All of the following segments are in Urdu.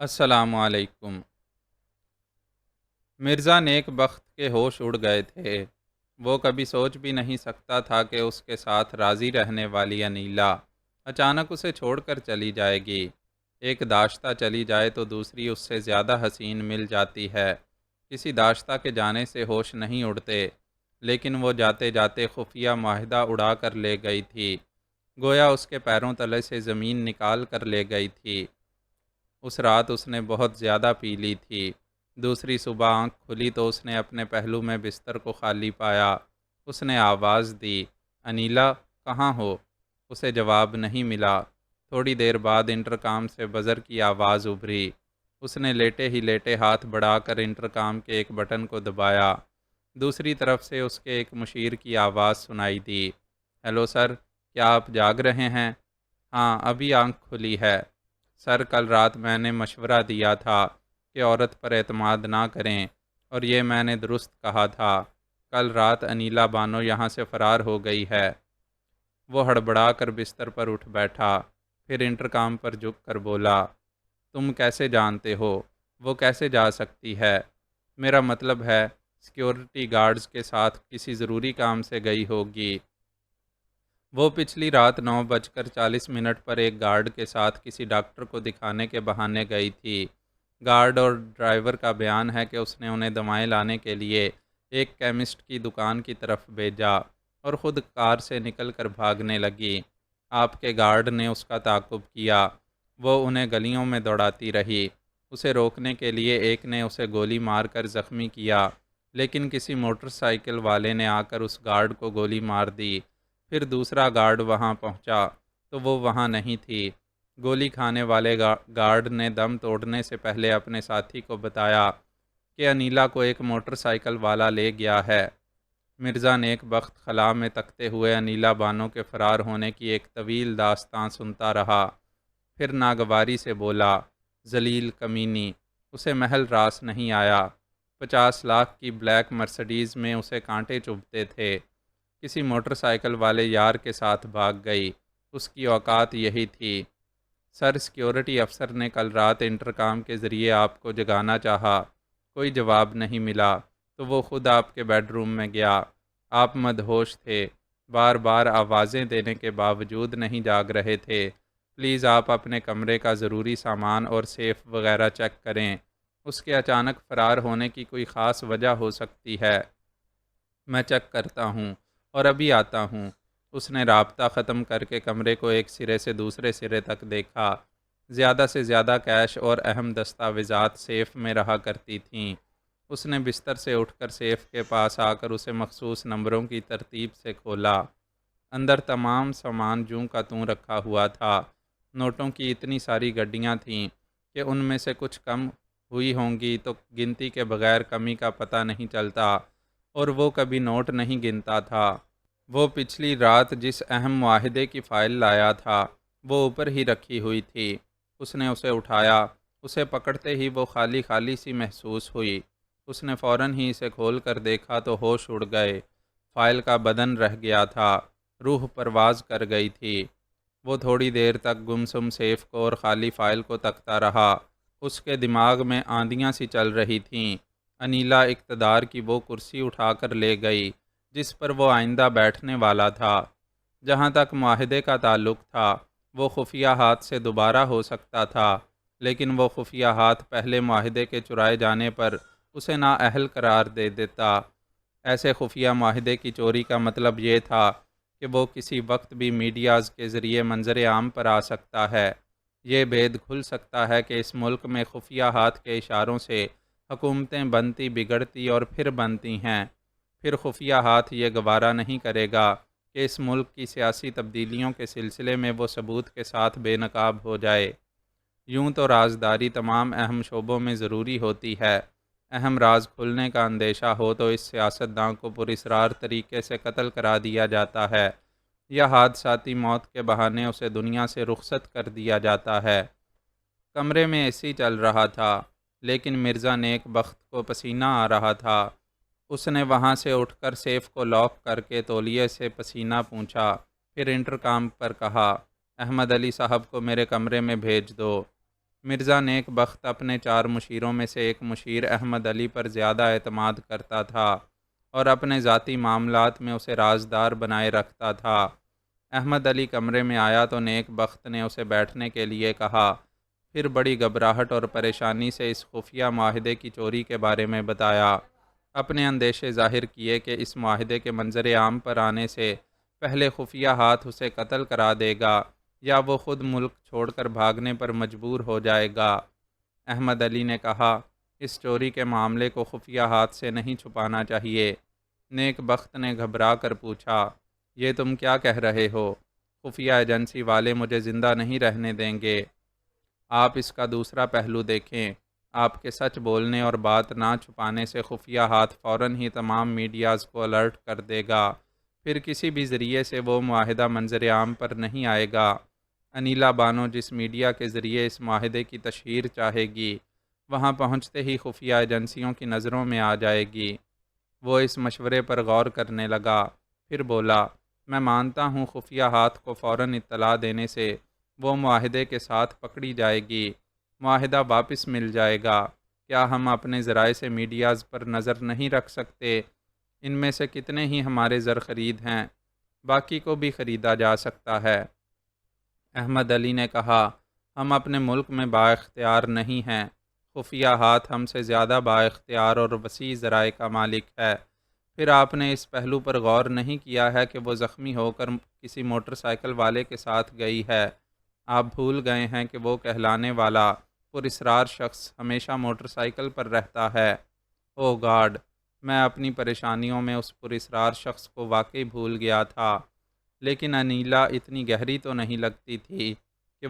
السلام علیکم۔ مرزا نیک بخت کے ہوش اڑ گئے تھے۔ وہ کبھی سوچ بھی نہیں سکتا تھا کہ اس کے ساتھ راضی رہنے والی انیلا اچانک اسے چھوڑ کر چلی جائے گی۔ ایک داشتہ چلی جائے تو دوسری اس سے زیادہ حسین مل جاتی ہے۔ کسی داشتہ کے جانے سے ہوش نہیں اڑتے، لیکن وہ جاتے جاتے خفیہ معاہدہ اڑا کر لے گئی تھی، گویا اس کے پیروں تلے سے زمین نکال کر لے گئی تھی۔ اس رات اس نے بہت زیادہ پی لی تھی۔ دوسری صبح آنکھ کھلی تو اس نے اپنے پہلو میں بستر کو خالی پایا۔ اس نے آواز دی، انیلا کہاں ہو؟ اسے جواب نہیں ملا۔ تھوڑی دیر بعد انٹرکام سے بزر کی آواز ابھری۔ اس نے لیٹے ہی لیٹے ہاتھ بڑھا کر انٹرکام کے ایک بٹن کو دبایا۔ دوسری طرف سے اس کے ایک مشیر کی آواز سنائی دی، ہیلو سر، کیا آپ جاگ رہے ہیں؟ ہاں، ابھی آنکھ کھلی ہے۔ سر، کل رات میں نے مشورہ دیا تھا کہ عورت پر اعتماد نہ کریں، اور یہ میں نے درست کہا تھا۔ کل رات انیلا بانو یہاں سے فرار ہو گئی ہے۔ وہ ہڑبڑا کر بستر پر اٹھ بیٹھا، پھر انٹرکام پر جھک کر بولا، تم کیسے جانتے ہو؟ وہ کیسے جا سکتی ہے؟ میرا مطلب ہے سیکیورٹی گارڈز کے ساتھ کسی ضروری کام سے گئی ہوگی۔ وہ پچھلی رات 9:40 پر ایک گارڈ کے ساتھ کسی ڈاکٹر کو دکھانے کے بہانے گئی تھی۔ گارڈ اور ڈرائیور کا بیان ہے کہ اس نے انہیں دوائیں لانے کے لیے ایک کیمسٹ کی دکان کی طرف بھیجا اور خود کار سے نکل کر بھاگنے لگی۔ آپ کے گارڈ نے اس کا تعاقب کیا۔ وہ انہیں گلیوں میں دوڑاتی رہی۔ اسے روکنے کے لیے ایک نے اسے گولی مار کر زخمی کیا، لیکن کسی موٹر سائیکل والے نے آ کر اس گارڈ کو گولی مار دی۔ پھر دوسرا گارڈ وہاں پہنچا تو وہ وہاں نہیں تھی۔ گولی کھانے والے گارڈ نے دم توڑنے سے پہلے اپنے ساتھی کو بتایا کہ انیلا کو ایک موٹر سائیکل والا لے گیا ہے۔ مرزا نیک بخت خلا میں تکتے ہوئے انیلا بانو کے فرار ہونے کی ایک طویل داستان سنتا رہا، پھر ناگواری سے بولا، ذلیل کمینی، اسے محل راس نہیں آیا۔ 50 لاکھ کی بلیک مرسڈیز میں اسے کانٹے چبھتے تھے۔ کسی موٹر سائیکل والے یار کے ساتھ بھاگ گئی۔ اس کی اوقات یہی تھی۔ سر، سیکیورٹی افسر نے کل رات انٹرکام کے ذریعے آپ کو جگانا چاہا، کوئی جواب نہیں ملا تو وہ خود آپ کے بیڈ روم میں گیا۔ آپ مدہوش تھے، بار بار آوازیں دینے کے باوجود نہیں جاگ رہے تھے۔ پلیز آپ اپنے کمرے کا ضروری سامان اور سیف وغیرہ چیک کریں۔ اس کے اچانک فرار ہونے کی کوئی خاص وجہ ہو سکتی ہے۔ میں چیک کرتا ہوں اور ابھی آتا ہوں۔ اس نے رابطہ ختم کر کے کمرے کو ایک سرے سے دوسرے سرے تک دیکھا۔ زیادہ سے زیادہ کیش اور اہم دستاویزات سیف میں رہا کرتی تھیں۔ اس نے بستر سے اٹھ کر سیف کے پاس آ کر اسے مخصوص نمبروں کی ترتیب سے کھولا۔ اندر تمام سامان جوں کا توں رکھا ہوا تھا۔ نوٹوں کی اتنی ساری گڈیاں تھیں کہ ان میں سے کچھ کم ہوئی ہوں گی تو گنتی کے بغیر کمی کا پتہ نہیں چلتا، اور وہ کبھی نوٹ نہیں گنتا تھا۔ وہ پچھلی رات جس اہم معاہدے کی فائل لایا تھا وہ اوپر ہی رکھی ہوئی تھی۔ اس نے اسے اٹھایا۔ اسے پکڑتے ہی وہ خالی خالی سی محسوس ہوئی۔ اس نے فوراً ہی اسے کھول کر دیکھا تو ہوش اڑ گئے۔ فائل کا بدن رہ گیا تھا، روح پرواز کر گئی تھی۔ وہ تھوڑی دیر تک گمسم سیف کو اور خالی فائل کو تکتا رہا۔ اس کے دماغ میں آندیاں سی چل رہی تھیں۔ انیلا اقتدار کی وہ کرسی اٹھا کر لے گئی جس پر وہ آئندہ بیٹھنے والا تھا۔ جہاں تک معاہدے کا تعلق تھا، وہ خفیہ ہاتھ سے دوبارہ ہو سکتا تھا، لیکن وہ خفیہ ہاتھ پہلے معاہدے کے چرائے جانے پر اسے نااہل قرار دے دیتا۔ ایسے خفیہ معاہدے کی چوری کا مطلب یہ تھا کہ وہ کسی وقت بھی میڈیاز کے ذریعے منظر عام پر آ سکتا ہے۔ یہ بید کھل سکتا ہے کہ اس ملک میں خفیہ ہاتھ کے اشاروں سے حکومتیں بنتی، بگڑتی اور پھر بنتی ہیں۔ پھر خفیہ ہاتھ یہ گوارا نہیں کرے گا کہ اس ملک کی سیاسی تبدیلیوں کے سلسلے میں وہ ثبوت کے ساتھ بے نقاب ہو جائے۔ یوں تو رازداری تمام اہم شعبوں میں ضروری ہوتی ہے۔ اہم راز کھلنے کا اندیشہ ہو تو اس سیاستداں کو پراسرار طریقے سے قتل کرا دیا جاتا ہے، یا حادثاتی موت کے بہانے اسے دنیا سے رخصت کر دیا جاتا ہے۔ کمرے میں اے سی چل رہا تھا، لیکن مرزا نیک بخت کو پسینہ آ رہا تھا۔ اس نے وہاں سے اٹھ کر سیف کو لاک کر کے تولیے سے پسینہ پونچھا، پھر انٹرکام پر کہا، احمد علی صاحب کو میرے کمرے میں بھیج دو۔ مرزا نیک بخت اپنے 4 مشیروں میں سے ایک مشیر احمد علی پر زیادہ اعتماد کرتا تھا اور اپنے ذاتی معاملات میں اسے رازدار بنائے رکھتا تھا۔ احمد علی کمرے میں آیا تو نیک بخت نے اسے بیٹھنے کے لیے کہا، پھر بڑی گھبراہٹ اور پریشانی سے اس خفیہ معاہدے کی چوری کے بارے میں بتایا۔ اپنے اندیشے ظاہر کیے کہ اس معاہدے کے منظر عام پر آنے سے پہلے خفیہ ہاتھ اسے قتل کرا دے گا یا وہ خود ملک چھوڑ کر بھاگنے پر مجبور ہو جائے گا۔ احمد علی نے کہا، اس چوری کے معاملے کو خفیہ ہاتھ سے نہیں چھپانا چاہیے۔ نیک بخت نے گھبرا کر پوچھا، یہ تم کیا کہہ رہے ہو؟ خفیہ ایجنسی والے مجھے زندہ نہیں رہنے دیں گے۔ آپ اس کا دوسرا پہلو دیکھیں، آپ کے سچ بولنے اور بات نہ چھپانے سے خفیہ ہاتھ فوراً ہی تمام میڈیاز کو الرٹ کر دے گا، پھر کسی بھی ذریعے سے وہ معاہدہ منظر عام پر نہیں آئے گا۔ انیلا بانو جس میڈیا کے ذریعے اس معاہدے کی تشہیر چاہے گی، وہاں پہنچتے ہی خفیہ ایجنسیوں کی نظروں میں آ جائے گی۔ وہ اس مشورے پر غور کرنے لگا، پھر بولا، میں مانتا ہوں خفیہ ہاتھ کو فوراً اطلاع دینے سے وہ معاہدے کے ساتھ پکڑی جائے گی، معاہدہ واپس مل جائے گا۔ کیا ہم اپنے ذرائع سے میڈیاز پر نظر نہیں رکھ سکتے؟ ان میں سے کتنے ہی ہمارے زر خرید ہیں، باقی کو بھی خریدا جا سکتا ہے۔ احمد علی نے کہا، ہم اپنے ملک میں با اختیار نہیں ہیں، خفیہ ہاتھ ہم سے زیادہ با اختیار اور وسیع ذرائع کا مالک ہے۔ پھر آپ نے اس پہلو پر غور نہیں کیا ہے کہ وہ زخمی ہو کر کسی موٹر سائیکل والے کے ساتھ گئی ہے۔ آپ بھول گئے ہیں کہ وہ کہلانے والا پراسرار شخص ہمیشہ موٹر سائیکل پر رہتا ہے۔ او گاڈ، میں اپنی پریشانیوں میں اس پراسرار شخص کو واقعی بھول گیا تھا، لیکن انیلا اتنی گہری تو نہیں لگتی تھی کہ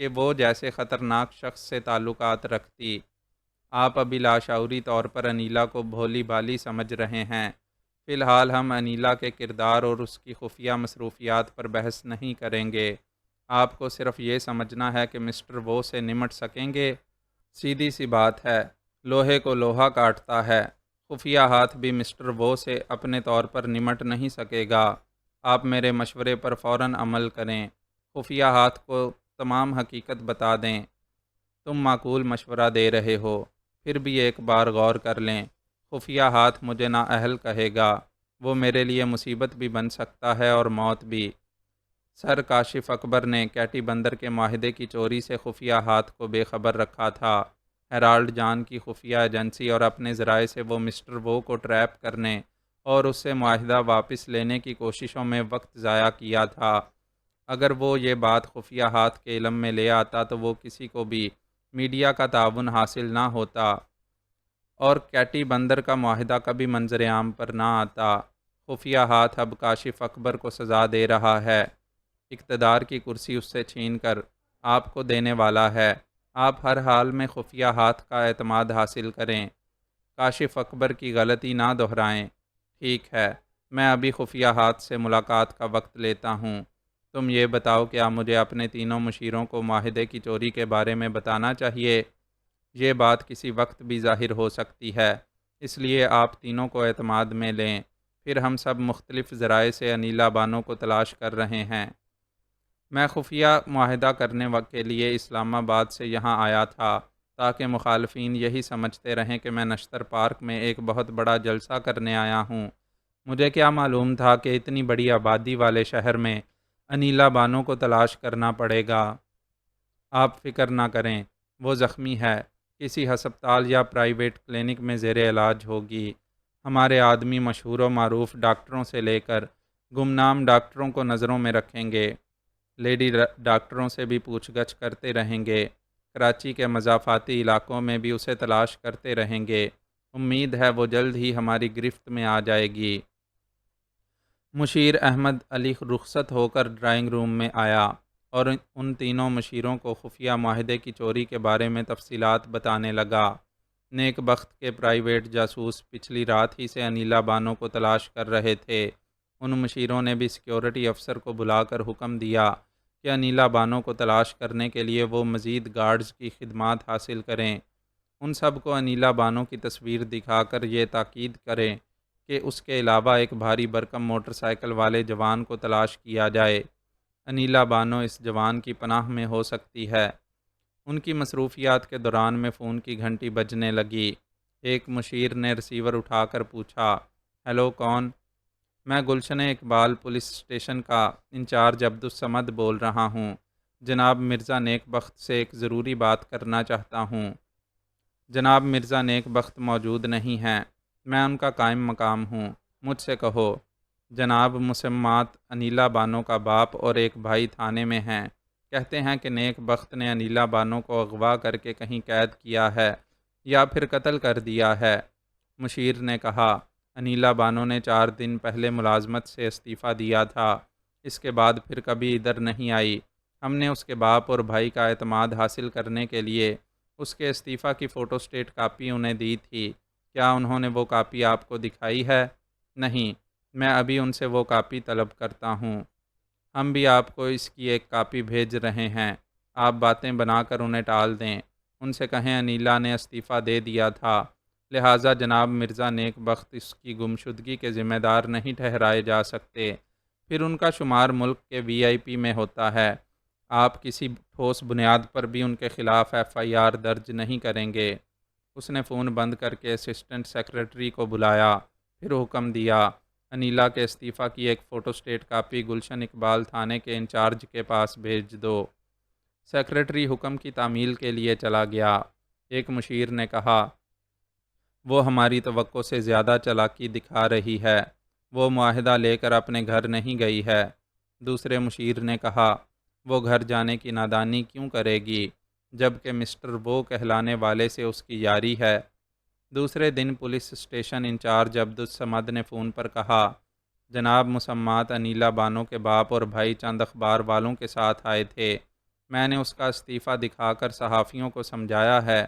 وہ جیسے خطرناک شخص سے تعلقات رکھتی۔ آپ ابھی لاشعوری طور پر انیلا کو بھولی بھالی سمجھ رہے ہیں۔ فی الحال ہم انیلا کے کردار اور اس کی خفیہ مصروفیات پر بحث نہیں کریں گے۔ آپ کو صرف یہ سمجھنا ہے کہ مسٹر وہ سے نمٹ سکیں گے۔ سیدھی سی بات ہے، لوہے کو لوہا کاٹتا ہے۔ خفیہ ہاتھ بھی مسٹر وہ سے اپنے طور پر نمٹ نہیں سکے گا۔ آپ میرے مشورے پر فوراً عمل کریں، خفیہ ہاتھ کو تمام حقیقت بتا دیں۔ تم معقول مشورہ دے رہے ہو، پھر بھی ایک بار غور کر لیں۔ خفیہ ہاتھ مجھے نااہل کہے گا، وہ میرے لیے مصیبت بھی بن سکتا ہے اور موت بھی۔ سر کاشف اکبر نے کیٹی بندر کے معاہدے کی چوری سے خفیہ ہاتھ کو بے خبر رکھا تھا۔ ہیرالڈ جان کی خفیہ ایجنسی اور اپنے ذرائع سے وہ مسٹر وہ کو ٹریپ کرنے اور اس سے معاہدہ واپس لینے کی کوششوں میں وقت ضائع کیا تھا۔ اگر وہ یہ بات خفیہ ہاتھ کے علم میں لے آتا تو وہ کسی کو بھی میڈیا کا تعاون حاصل نہ ہوتا اور کیٹی بندر کا معاہدہ کبھی منظر عام پر نہ آتا۔ خفیہ ہاتھ اب کاشف اکبر کو سزا دے رہا ہے، اقتدار کی کرسی اس سے چھین کر آپ کو دینے والا ہے۔ آپ ہر حال میں خفیہ ہاتھ کا اعتماد حاصل کریں، کاشف اکبر کی غلطی نہ دہرائیں۔ ٹھیک ہے، میں ابھی خفیہ ہاتھ سے ملاقات کا وقت لیتا ہوں۔ تم یہ بتاؤ، کیا مجھے اپنے تینوں مشیروں کو معاہدے کی چوری کے بارے میں بتانا چاہیے؟ یہ بات کسی وقت بھی ظاہر ہو سکتی ہے، اس لیے آپ تینوں کو اعتماد میں لیں۔ پھر ہم سب مختلف ذرائع سے انیلا بانو کو تلاش کر رہے ہیں۔ میں خفیہ معاہدہ کرنے کے لیے اسلام آباد سے یہاں آیا تھا تاکہ مخالفین یہی سمجھتے رہیں کہ میں نشتر پارک میں ایک بہت بڑا جلسہ کرنے آیا ہوں۔ مجھے کیا معلوم تھا کہ اتنی بڑی آبادی والے شہر میں انیلا بانو کو تلاش کرنا پڑے گا۔ آپ فکر نہ کریں، وہ زخمی ہے، کسی ہسپتال یا پرائیویٹ کلینک میں زیر علاج ہوگی۔ ہمارے آدمی مشہور و معروف ڈاکٹروں سے لے کر گمنام ڈاکٹروں کو نظروں میں رکھیں گے، لیڈی ڈاکٹروں سے بھی پوچھ گچھ کرتے رہیں گے، کراچی کے مضافاتی علاقوں میں بھی اسے تلاش کرتے رہیں گے۔ امید ہے وہ جلد ہی ہماری گرفت میں آ جائے گی۔ مشیر احمد علی رخصت ہو کر ڈرائنگ روم میں آیا اور ان تینوں مشیروں کو خفیہ معاہدے کی چوری کے بارے میں تفصیلات بتانے لگا۔ نیک بخت کے پرائیویٹ جاسوس پچھلی رات ہی سے انیلا بانو کو تلاش کر رہے تھے۔ ان مشیروں نے بھی سیکیورٹی افسر کو بلا کر حکم دیا کہ انیلا بانو کو تلاش کرنے کے لیے وہ مزید گارڈز کی خدمات حاصل کریں۔ ان سب کو انیلا بانو کی تصویر دکھا کر یہ تاکید کریں کہ اس کے علاوہ ایک بھاری بھرکم موٹر سائیکل والے جوان کو تلاش کیا جائے۔ انیلا بانو اس جوان کی پناہ میں ہو سکتی ہے۔ ان کی مصروفیات کے دوران میں فون کی گھنٹی بجنے لگی۔ ایک مشیر نے ریسیور اٹھا کر پوچھا، ہیلو کون؟ میں گلشن اقبال پولیس اسٹیشن کا انچارج عبدالصمد بول رہا ہوں۔ جناب مرزا نیک بخت سے ایک ضروری بات کرنا چاہتا ہوں۔ جناب مرزا نیک بخت موجود نہیں ہیں، میں ان کا قائم مقام ہوں، مجھ سے کہو۔ جناب مسمات انیلا بانو کا باپ اور ایک بھائی تھانے میں ہیں، کہتے ہیں کہ نیک بخت نے انیلا بانو کو اغوا کر کے کہیں قید کیا ہے یا پھر قتل کر دیا ہے۔ مشیر نے کہا، انیلا بانو نے 4 دن پہلے ملازمت سے استعفیٰ دیا تھا، اس کے بعد پھر کبھی ادھر نہیں آئی۔ ہم نے اس کے باپ اور بھائی کا اعتماد حاصل کرنے کے لیے اس کے استعفیٰ کی فوٹو اسٹیٹ کاپی انہیں دی تھی۔ کیا انہوں نے وہ کاپی آپ کو دکھائی ہے؟ نہیں، میں ابھی ان سے وہ کاپی طلب کرتا ہوں۔ ہم بھی آپ کو اس کی ایک کاپی بھیج رہے ہیں، آپ باتیں بنا کر انہیں ٹال دیں۔ ان سے کہیں انیلا نے استعفیٰ دے دیا تھا، لہٰذا جناب مرزا نیک بخت اس کی گمشدگی کے ذمہ دار نہیں ٹھہرائے جا سکتے، پھر ان کا شمار ملک کے VIP میں ہوتا ہے۔ آپ کسی ٹھوس بنیاد پر بھی ان کے خلاف FIR درج نہیں کریں گے۔ اس نے فون بند کر کے اسسٹنٹ سیکرٹری کو بلایا، پھر حکم دیا، انیلا کے استعفیٰ کی ایک photo state copy Gulshan Iqbal تھانے کے انچارج کے پاس بھیج دو۔ سیکرٹری حکم کی تعمیل کے لیے چلا گیا۔ ایک مشیر نے کہا، وہ ہماری توقع سے زیادہ چالاکی دکھا رہی ہے، وہ معاہدہ لے کر اپنے گھر نہیں گئی ہے۔ دوسرے مشیر نے کہا، وہ گھر جانے کی نادانی کیوں کرے گی جبکہ مسٹر وہ کہلانے والے سے اس کی یاری ہے؟ دوسرے دن پولیس اسٹیشن انچارج عبدالصمد نے فون پر کہا، جناب مسمات انیلا بانو کے باپ اور بھائی چند اخبار والوں کے ساتھ آئے تھے، میں نے اس کا استعفیٰ دکھا کر صحافیوں کو سمجھایا ہے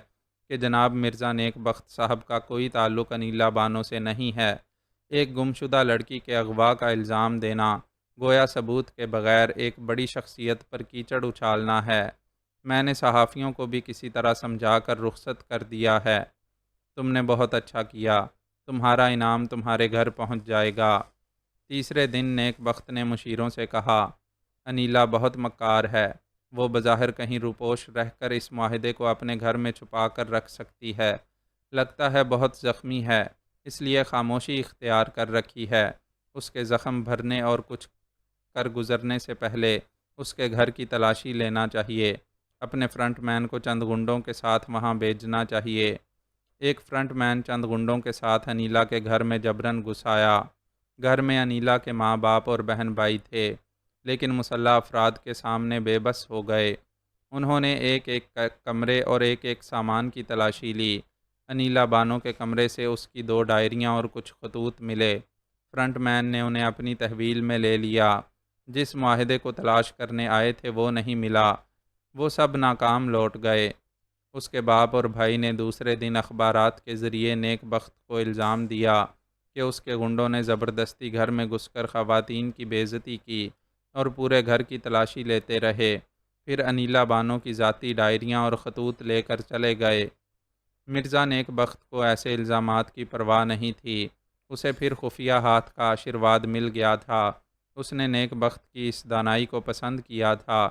کہ جناب مرزا نیک بخت صاحب کا کوئی تعلق انیلا بانو سے نہیں ہے۔ ایک گمشدہ لڑکی کے اغوا کا الزام دینا گویا ثبوت کے بغیر ایک بڑی شخصیت پر کیچڑ اچھالنا ہے۔ میں نے صحافیوں کو بھی کسی طرح سمجھا کر رخصت کر دیا ہے۔ تم نے بہت اچھا کیا، تمہارا انعام تمہارے گھر پہنچ جائے گا۔ تیسرے دن نیک بخت نے مشیروں سے کہا، انیلا بہت مکار ہے، وہ بظاہر کہیں روپوش رہ کر اس معاہدے کو اپنے گھر میں چھپا کر رکھ سکتی ہے، لگتا ہے بہت زخمی ہے، اس لیے خاموشی اختیار کر رکھی ہے۔ اس کے زخم بھرنے اور کچھ کر گزرنے سے پہلے اس کے گھر کی تلاشی لینا چاہیے، اپنے فرنٹ مین کو چند گنڈوں کے ساتھ وہاں بھیجنا چاہیے۔ ایک فرنٹ مین چند گنڈوں کے ساتھ انیلا کے گھر میں جبراً گھس آیا۔ گھر میں انیلا کے ماں باپ اور بہن بھائی تھے، لیکن مسلح افراد کے سامنے بے بس ہو گئے۔ انہوں نے ایک ایک کمرے اور ایک ایک سامان کی تلاشی لی۔ انیلا بانو کے کمرے سے اس کی 2 ڈائریاں اور کچھ خطوط ملے۔ فرنٹ مین نے انہیں اپنی تحویل میں لے لیا۔ جس معاہدے کو تلاش کرنے آئے تھے وہ نہیں ملا، وہ سب ناکام لوٹ گئے۔ اس کے باپ اور بھائی نے دوسرے دن اخبارات کے ذریعے نیک بخت کو الزام دیا کہ اس کے گنڈوں نے زبردستی گھر میں گھس کر خواتین کی بے عزتی کی اور پورے گھر کی تلاشی لیتے رہے، پھر انیلا بانو کی ذاتی ڈائریاں اور خطوط لے کر چلے گئے۔ مرزا نیک بخت کو ایسے الزامات کی پرواہ نہیں تھی، اسے پھر خفیہ ہاتھ کا آشرواد مل گیا تھا۔ اس نے نیک بخت کی اس دانائی کو پسند کیا تھا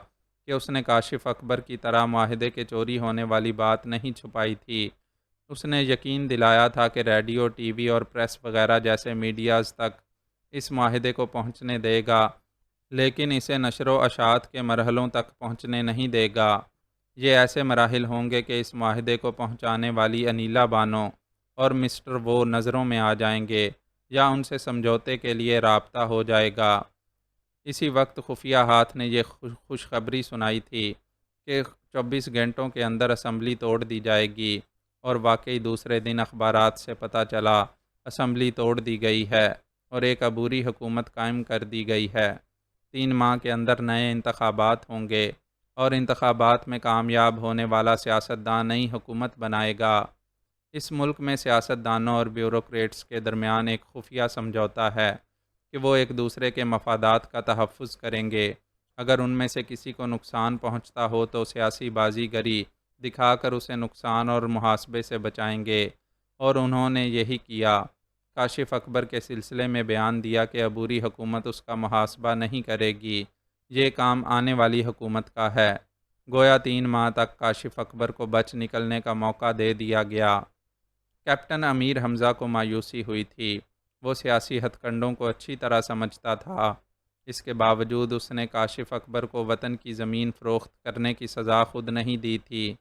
کہ اس نے کاشف اکبر کی طرح معاہدے کے چوری ہونے والی بات نہیں چھپائی تھی۔ اس نے یقین دلایا تھا کہ ریڈیو، ٹی وی اور پریس وغیرہ جیسے میڈیاز تک اس معاہدے کو پہنچنے دے گا، لیکن اسے نشر و اشاعت کے مرحلوں تک پہنچنے نہیں دے گا۔ یہ ایسے مراحل ہوں گے کہ اس معاہدے کو پہنچانے والی انیلا بانو اور مسٹر وہ نظروں میں آ جائیں گے یا ان سے سمجھوتے کے لیے رابطہ ہو جائے گا۔ اسی وقت خفیہ ہاتھ نے یہ خوشخبری سنائی تھی کہ 24 گھنٹوں کے اندر اسمبلی توڑ دی جائے گی، اور واقعی دوسرے دن اخبارات سے پتہ چلا اسمبلی توڑ دی گئی ہے اور ایک عبوری حکومت قائم کر دی گئی ہے۔ 3 ماہ کے اندر نئے انتخابات ہوں گے اور انتخابات میں کامیاب ہونے والا سیاستدان نئی حکومت بنائے گا۔ اس ملک میں سیاستدانوں اور بیوروکریٹس کے درمیان ایک خفیہ سمجھوتا ہے کہ وہ ایک دوسرے کے مفادات کا تحفظ کریں گے۔ اگر ان میں سے کسی کو نقصان پہنچتا ہو تو سیاسی بازی گری دکھا کر اسے نقصان اور محاسبے سے بچائیں گے، اور انہوں نے یہی کیا۔ کاشف اکبر کے سلسلے میں بیان دیا کہ عبوری حکومت اس کا محاسبہ نہیں کرے گی، یہ کام آنے والی حکومت کا ہے۔ گویا 3 ماہ تک کاشف اکبر کو بچ نکلنے کا موقع دے دیا گیا۔ کیپٹن امیر حمزہ کو مایوسی ہوئی تھی۔ وہ سیاسی ہتھ کنڈوں کو اچھی طرح سمجھتا تھا۔ اس کے باوجود اس نے کاشف اکبر کو وطن کی زمین فروخت کرنے کی سزا خود نہیں دی تھی۔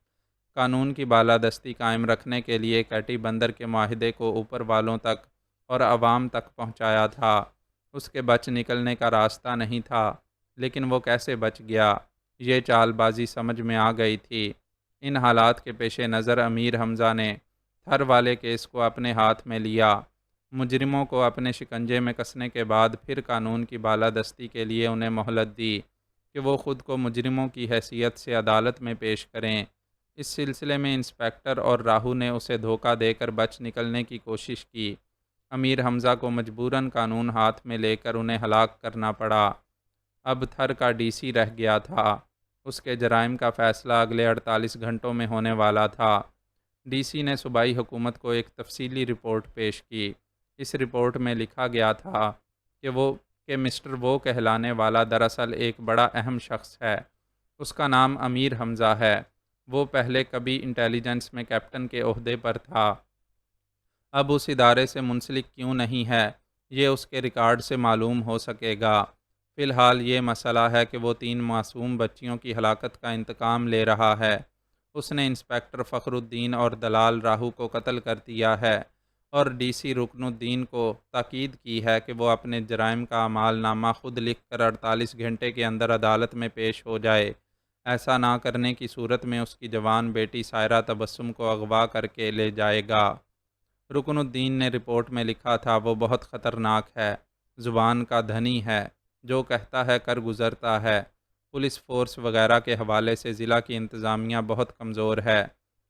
قانون کی بالادستی قائم رکھنے کے لیے کیٹی بندر کے معاہدے کو اوپر والوں تک اور عوام تک پہنچایا تھا۔ اس کے بچ نکلنے کا راستہ نہیں تھا، لیکن وہ کیسے بچ گیا، یہ چال بازی سمجھ میں آ گئی تھی۔ ان حالات کے پیش نظر امیر حمزہ نے تھر والے کیس کو اپنے ہاتھ میں لیا۔ مجرموں کو اپنے شکنجے میں کسنے کے بعد پھر قانون کی بالادستی کے لیے انہیں مہلت دی کہ وہ خود کو مجرموں کی حیثیت سے عدالت میں پیش کریں۔ اس سلسلے میں انسپکٹر اور راہو نے اسے دھوکہ دے کر بچ نکلنے کی کوشش کی۔ امیر حمزہ کو مجبوراً قانون ہاتھ میں لے کر انہیں ہلاک کرنا پڑا۔ اب تھر کا ڈی سی رہ گیا تھا۔ اس کے جرائم کا فیصلہ اگلے 48 گھنٹوں میں ہونے والا تھا۔ ڈی سی نے صوبائی حکومت کو ایک تفصیلی رپورٹ پیش کی۔ اس رپورٹ میں لکھا گیا تھا کہ مسٹر وہ کہلانے والا دراصل ایک بڑا اہم شخص ہے۔ اس کا نام امیر حمزہ ہے۔ وہ پہلے کبھی انٹیلیجنس میں کیپٹن کے عہدے پر تھا۔ اب اس ادارے سے منسلک کیوں نہیں ہے، یہ اس کے ریکارڈ سے معلوم ہو سکے گا۔ فی الحال یہ مسئلہ ہے کہ وہ 3 معصوم بچیوں کی ہلاکت کا انتقام لے رہا ہے۔ اس نے انسپکٹر فخر الدین اور دلال راہو کو قتل کر دیا ہے، اور ڈی سی رکن الدین کو تاکید کی ہے کہ وہ اپنے جرائم کا اعمال نامہ خود لکھ کر 48 گھنٹے کے اندر عدالت میں پیش ہو جائے۔ ایسا نہ کرنے کی صورت میں اس کی جوان بیٹی سائرہ تبسم کو اغوا کر کے لے جائے گا۔ رکن الدین نے رپورٹ میں لکھا تھا وہ بہت خطرناک ہے، زبان کا دھنی ہے، جو کہتا ہے کر گزرتا ہے۔ پولیس فورس وغیرہ کے حوالے سے ضلع کی انتظامیہ بہت کمزور ہے۔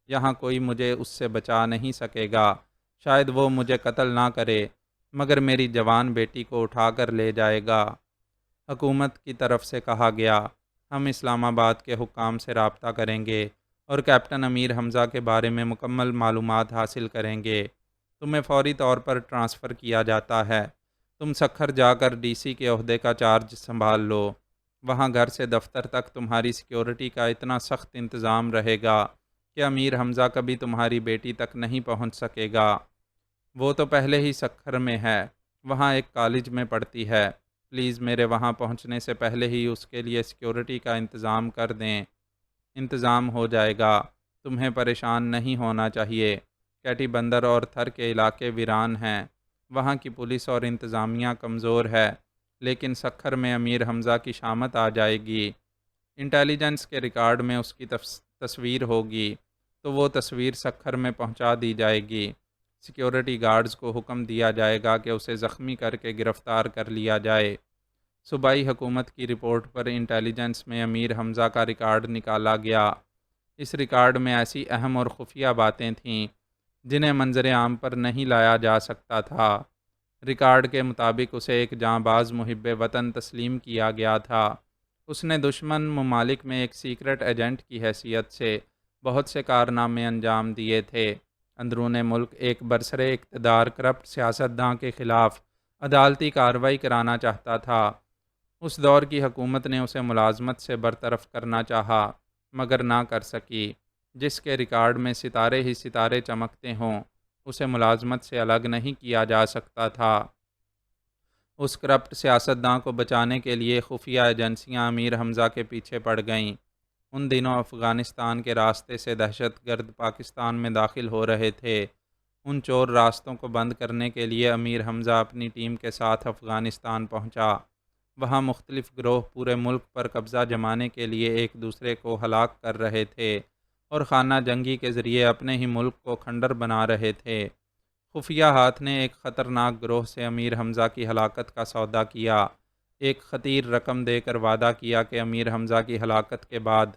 یہاں کوئی مجھے اس سے بچا نہیں سکے گا۔ شاید وہ مجھے قتل نہ کرے، مگر میری جوان بیٹی کو اٹھا کر لے جائے گا۔ حکومت کی طرف سے کہا گیا، ہم اسلام آباد کے حکام سے رابطہ کریں گے اور کیپٹن امیر حمزہ کے بارے میں مکمل معلومات حاصل کریں گے۔ تمہیں فوری طور پر ٹرانسفر کیا جاتا ہے۔ تم سکھر جا کر ڈی سی کے عہدے کا چارج سنبھال لو۔ وہاں گھر سے دفتر تک تمہاری سیکیورٹی کا اتنا سخت انتظام رہے گا کہ امیر حمزہ کبھی تمہاری بیٹی تک نہیں پہنچ سکے گا۔ وہ تو پہلے ہی سکھر میں ہے، وہاں ایک کالج میں پڑھتی ہے۔ پلیز میرے وہاں پہنچنے سے پہلے ہی اس کے لیے سیکیورٹی کا انتظام کر دیں۔ انتظام ہو جائے گا، تمہیں پریشان نہیں ہونا چاہیے۔ کیٹی بندر اور تھر کے علاقے ویران ہیں، وہاں کی پولیس اور انتظامیہ کمزور ہے، لیکن سکھر میں امیر حمزہ کی شامت آ جائے گی۔ انٹیلیجنس کے ریکارڈ میں اس کی تصویر ہوگی، تو وہ تصویر سکھر میں پہنچا دی جائے گی۔ سیکیورٹی گارڈز کو حکم دیا جائے گا کہ اسے زخمی کر کے گرفتار کر لیا جائے۔ صوبائی حکومت کی رپورٹ پر انٹیلیجنس میں امیر حمزہ کا ریکارڈ نکالا گیا۔ اس ریکارڈ میں ایسی اہم اور خفیہ باتیں تھیں جنہیں منظر عام پر نہیں لایا جا سکتا تھا۔ ریکارڈ کے مطابق اسے ایک جانباز محب وطن تسلیم کیا گیا تھا۔ اس نے دشمن ممالک میں ایک سیکرٹ ایجنٹ کی حیثیت سے بہت سے کارنامے انجام دیے تھے۔ اندرون ملک ایک برسر اقتدار کرپٹ سیاستداں کے خلاف عدالتی کارروائی کرانا چاہتا تھا۔ اس دور کی حکومت نے اسے ملازمت سے برطرف کرنا چاہا، مگر نہ کر سکی۔ جس کے ریکارڈ میں ستارے ہی ستارے چمکتے ہوں، اسے ملازمت سے الگ نہیں کیا جا سکتا تھا۔ اس کرپٹ سیاستداں کو بچانے کے لیے خفیہ ایجنسیاں امیر حمزہ کے پیچھے پڑ گئیں۔ ان دنوں افغانستان کے راستے سے دہشت گرد پاکستان میں داخل ہو رہے تھے۔ ان چور راستوں کو بند کرنے کے لیے امیر حمزہ اپنی ٹیم کے ساتھ افغانستان پہنچا۔ وہاں مختلف گروہ پورے ملک پر قبضہ جمانے کے لیے ایک دوسرے کو ہلاک کر رہے تھے اور خانہ جنگی کے ذریعے اپنے ہی ملک کو کھنڈر بنا رہے تھے۔ خفیہ ہاتھ نے ایک خطرناک گروہ سے امیر حمزہ کی ہلاکت کا سودا کیا۔ ایک خطیر رقم دے کر وعدہ کیا کہ امیر حمزہ کی ہلاکت کے بعد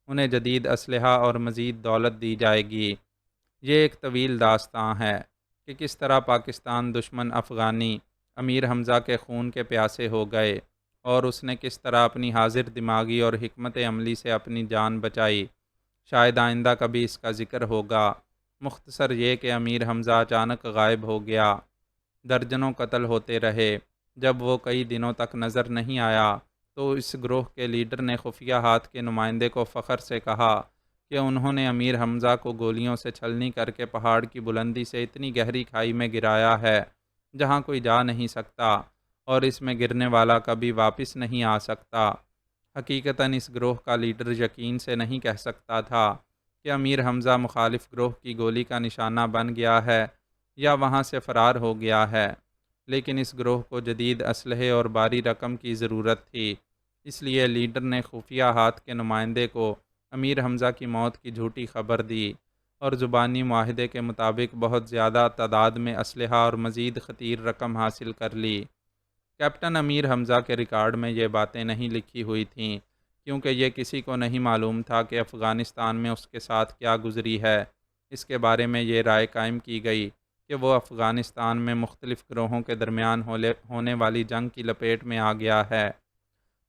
انہیں جدید اسلحہ اور مزید دولت دی جائے گی۔ یہ ایک طویل داستاں ہے کہ کس طرح پاکستان دشمن افغانی امیر حمزہ کے خون کے پیاسے ہو گئے، اور اس نے کس طرح اپنی حاضر دماغی اور حکمت عملی سے اپنی جان بچائی۔ شاید آئندہ کبھی اس کا ذکر ہوگا۔ مختصر یہ کہ امیر حمزہ اچانک غائب ہو گیا۔ درجنوں قتل ہوتے رہے۔ جب وہ کئی دنوں تک نظر نہیں آیا تو اس گروہ کے لیڈر نے خفیہ ہاتھ کے نمائندے کو فخر سے کہا کہ انہوں نے امیر حمزہ کو گولیوں سے چھلنی کر کے پہاڑ کی بلندی سے اتنی گہری کھائی میں گرایا ہے جہاں کوئی جا نہیں سکتا، اور اس میں گرنے والا کبھی واپس نہیں آ سکتا۔ حقیقتاً اس گروہ کا لیڈر یقین سے نہیں کہہ سکتا تھا کہ امیر حمزہ مخالف گروہ کی گولی کا نشانہ بن گیا ہے یا وہاں سے فرار ہو گیا ہے، لیکن اس گروہ کو جدید اسلحے اور بھاری رقم کی ضرورت تھی۔ اس لیے لیڈر نے خفیہ ہاتھ کے نمائندے کو امیر حمزہ کی موت کی جھوٹی خبر دی اور زبانی معاہدے کے مطابق بہت زیادہ تعداد میں اسلحہ اور مزید خطیر رقم حاصل کر لی۔ کیپٹن امیر حمزہ کے ریکارڈ میں یہ باتیں نہیں لکھی ہوئی تھیں، کیونکہ یہ کسی کو نہیں معلوم تھا کہ افغانستان میں اس کے ساتھ کیا گزری ہے۔ اس کے بارے میں یہ رائے قائم کی گئی کہ وہ افغانستان میں مختلف گروہوں کے درمیان ہونے والی جنگ کی لپیٹ میں آ گیا ہے۔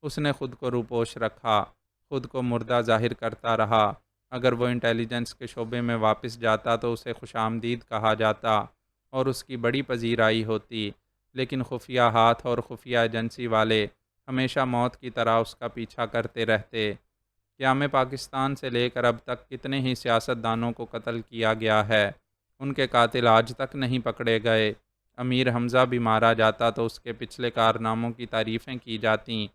اس نے خود کو روپوش رکھا، خود کو مردہ ظاہر کرتا رہا۔ اگر وہ انٹیلیجنس کے شعبے میں واپس جاتا تو اسے خوش آمدید کہا جاتا اور اس کی بڑی پذیرائی ہوتی، لیکن خفیہ ہاتھ اور خفیہ ایجنسی والے ہمیشہ موت کی طرح اس کا پیچھا کرتے رہتے۔ قیام پاکستان سے لے کر اب تک کتنے ہی سیاستدانوں کو قتل کیا گیا ہے، ان کے قاتل آج تک نہیں پکڑے گئے۔ امیر حمزہ بھی مارا جاتا تو اس کے پچھلے کارناموں کی تعریفیں کی جاتیں،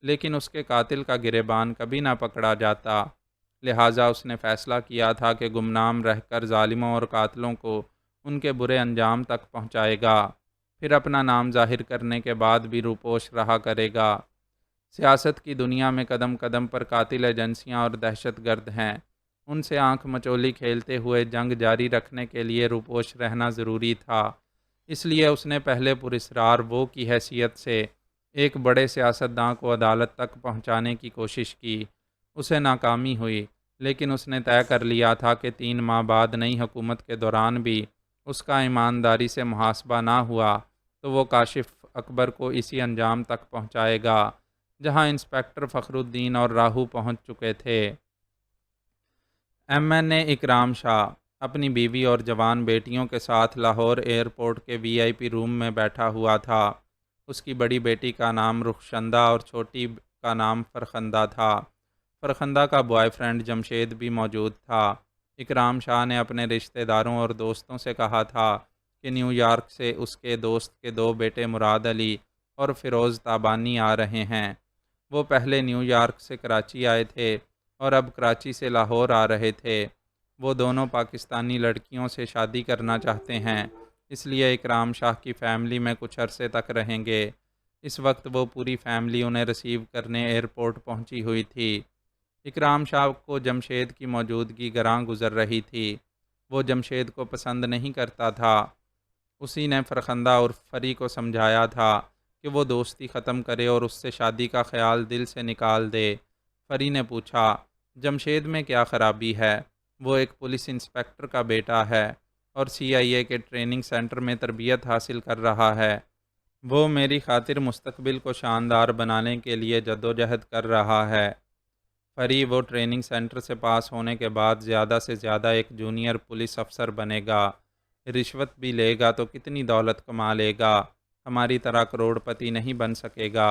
لیکن اس کے قاتل کا گریبان کبھی نہ پکڑا جاتا۔ لہٰذا اس نے فیصلہ کیا تھا کہ گمنام رہ کر ظالموں اور قاتلوں کو ان کے برے انجام تک پہنچائے گا، پھر اپنا نام ظاہر کرنے کے بعد بھی روپوش رہا کرے گا۔ سیاست کی دنیا میں قدم قدم پر قاتل ایجنسیاں اور دہشت گرد ہیں، ان سے آنکھ مچولی کھیلتے ہوئے جنگ جاری رکھنے کے لیے روپوش رہنا ضروری تھا۔ اس لیے اس نے پہلے پراسرار وہ کی حیثیت سے ایک بڑے سیاستداں کو عدالت تک پہنچانے کی کوشش کی۔ اسے ناکامی ہوئی، لیکن اس نے طے کر لیا تھا کہ 3 ماہ بعد نئی حکومت کے دوران بھی اس کا ایمانداری سے محاسبہ نہ ہوا تو وہ کاشف اکبر کو اسی انجام تک پہنچائے گا جہاں انسپکٹر فخر الدین اور راہو پہنچ چکے تھے۔ MN اکرام شاہ اپنی بیوی اور جوان بیٹیوں کے ساتھ لاہور ایئرپورٹ کے VIP روم میں بیٹھا ہوا تھا۔ اس کی بڑی بیٹی کا نام رخشندہ اور چھوٹی کا نام فرخندہ تھا۔ فرخندہ کا بوائے فرینڈ جمشید بھی موجود تھا۔ اکرام شاہ نے اپنے رشتہ داروں اور دوستوں سے کہا تھا کہ نیو یارک سے اس کے دوست کے 2 بیٹے مراد علی اور فیروز تابانی آ رہے ہیں۔ وہ پہلے نیو یارک سے کراچی آئے تھے اور اب کراچی سے لاہور آ رہے تھے۔ وہ دونوں پاکستانی لڑکیوں سے شادی کرنا چاہتے ہیں، اس لیے اکرام شاہ کی فیملی میں کچھ عرصے تک رہیں گے۔ اس وقت وہ پوری فیملی انہیں ریسیو کرنے ایئرپورٹ پہنچی ہوئی تھی۔ اکرام شاہ کو جمشید کی موجودگی گراں گزر رہی تھی۔ وہ جمشید کو پسند نہیں کرتا تھا۔ اسی نے فرخندہ اور فری کو سمجھایا تھا کہ وہ دوستی ختم کرے اور اس سے شادی کا خیال دل سے نکال دے۔ فری نے پوچھا، جمشید میں کیا خرابی ہے؟ وہ ایک پولیس انسپکٹر کا بیٹا ہے اور CIA کے ٹریننگ سینٹر میں تربیت حاصل کر رہا ہے۔ وہ میری خاطر مستقبل کو شاندار بنانے کے لیے جدوجہد کر رہا ہے۔ فری وہ ٹریننگ سینٹر سے پاس ہونے کے بعد زیادہ سے زیادہ ایک جونیئر پولیس افسر بنے گا، رشوت بھی لے گا تو کتنی دولت کما لے گا، ہماری طرح کروڑ پتی نہیں بن سکے گا۔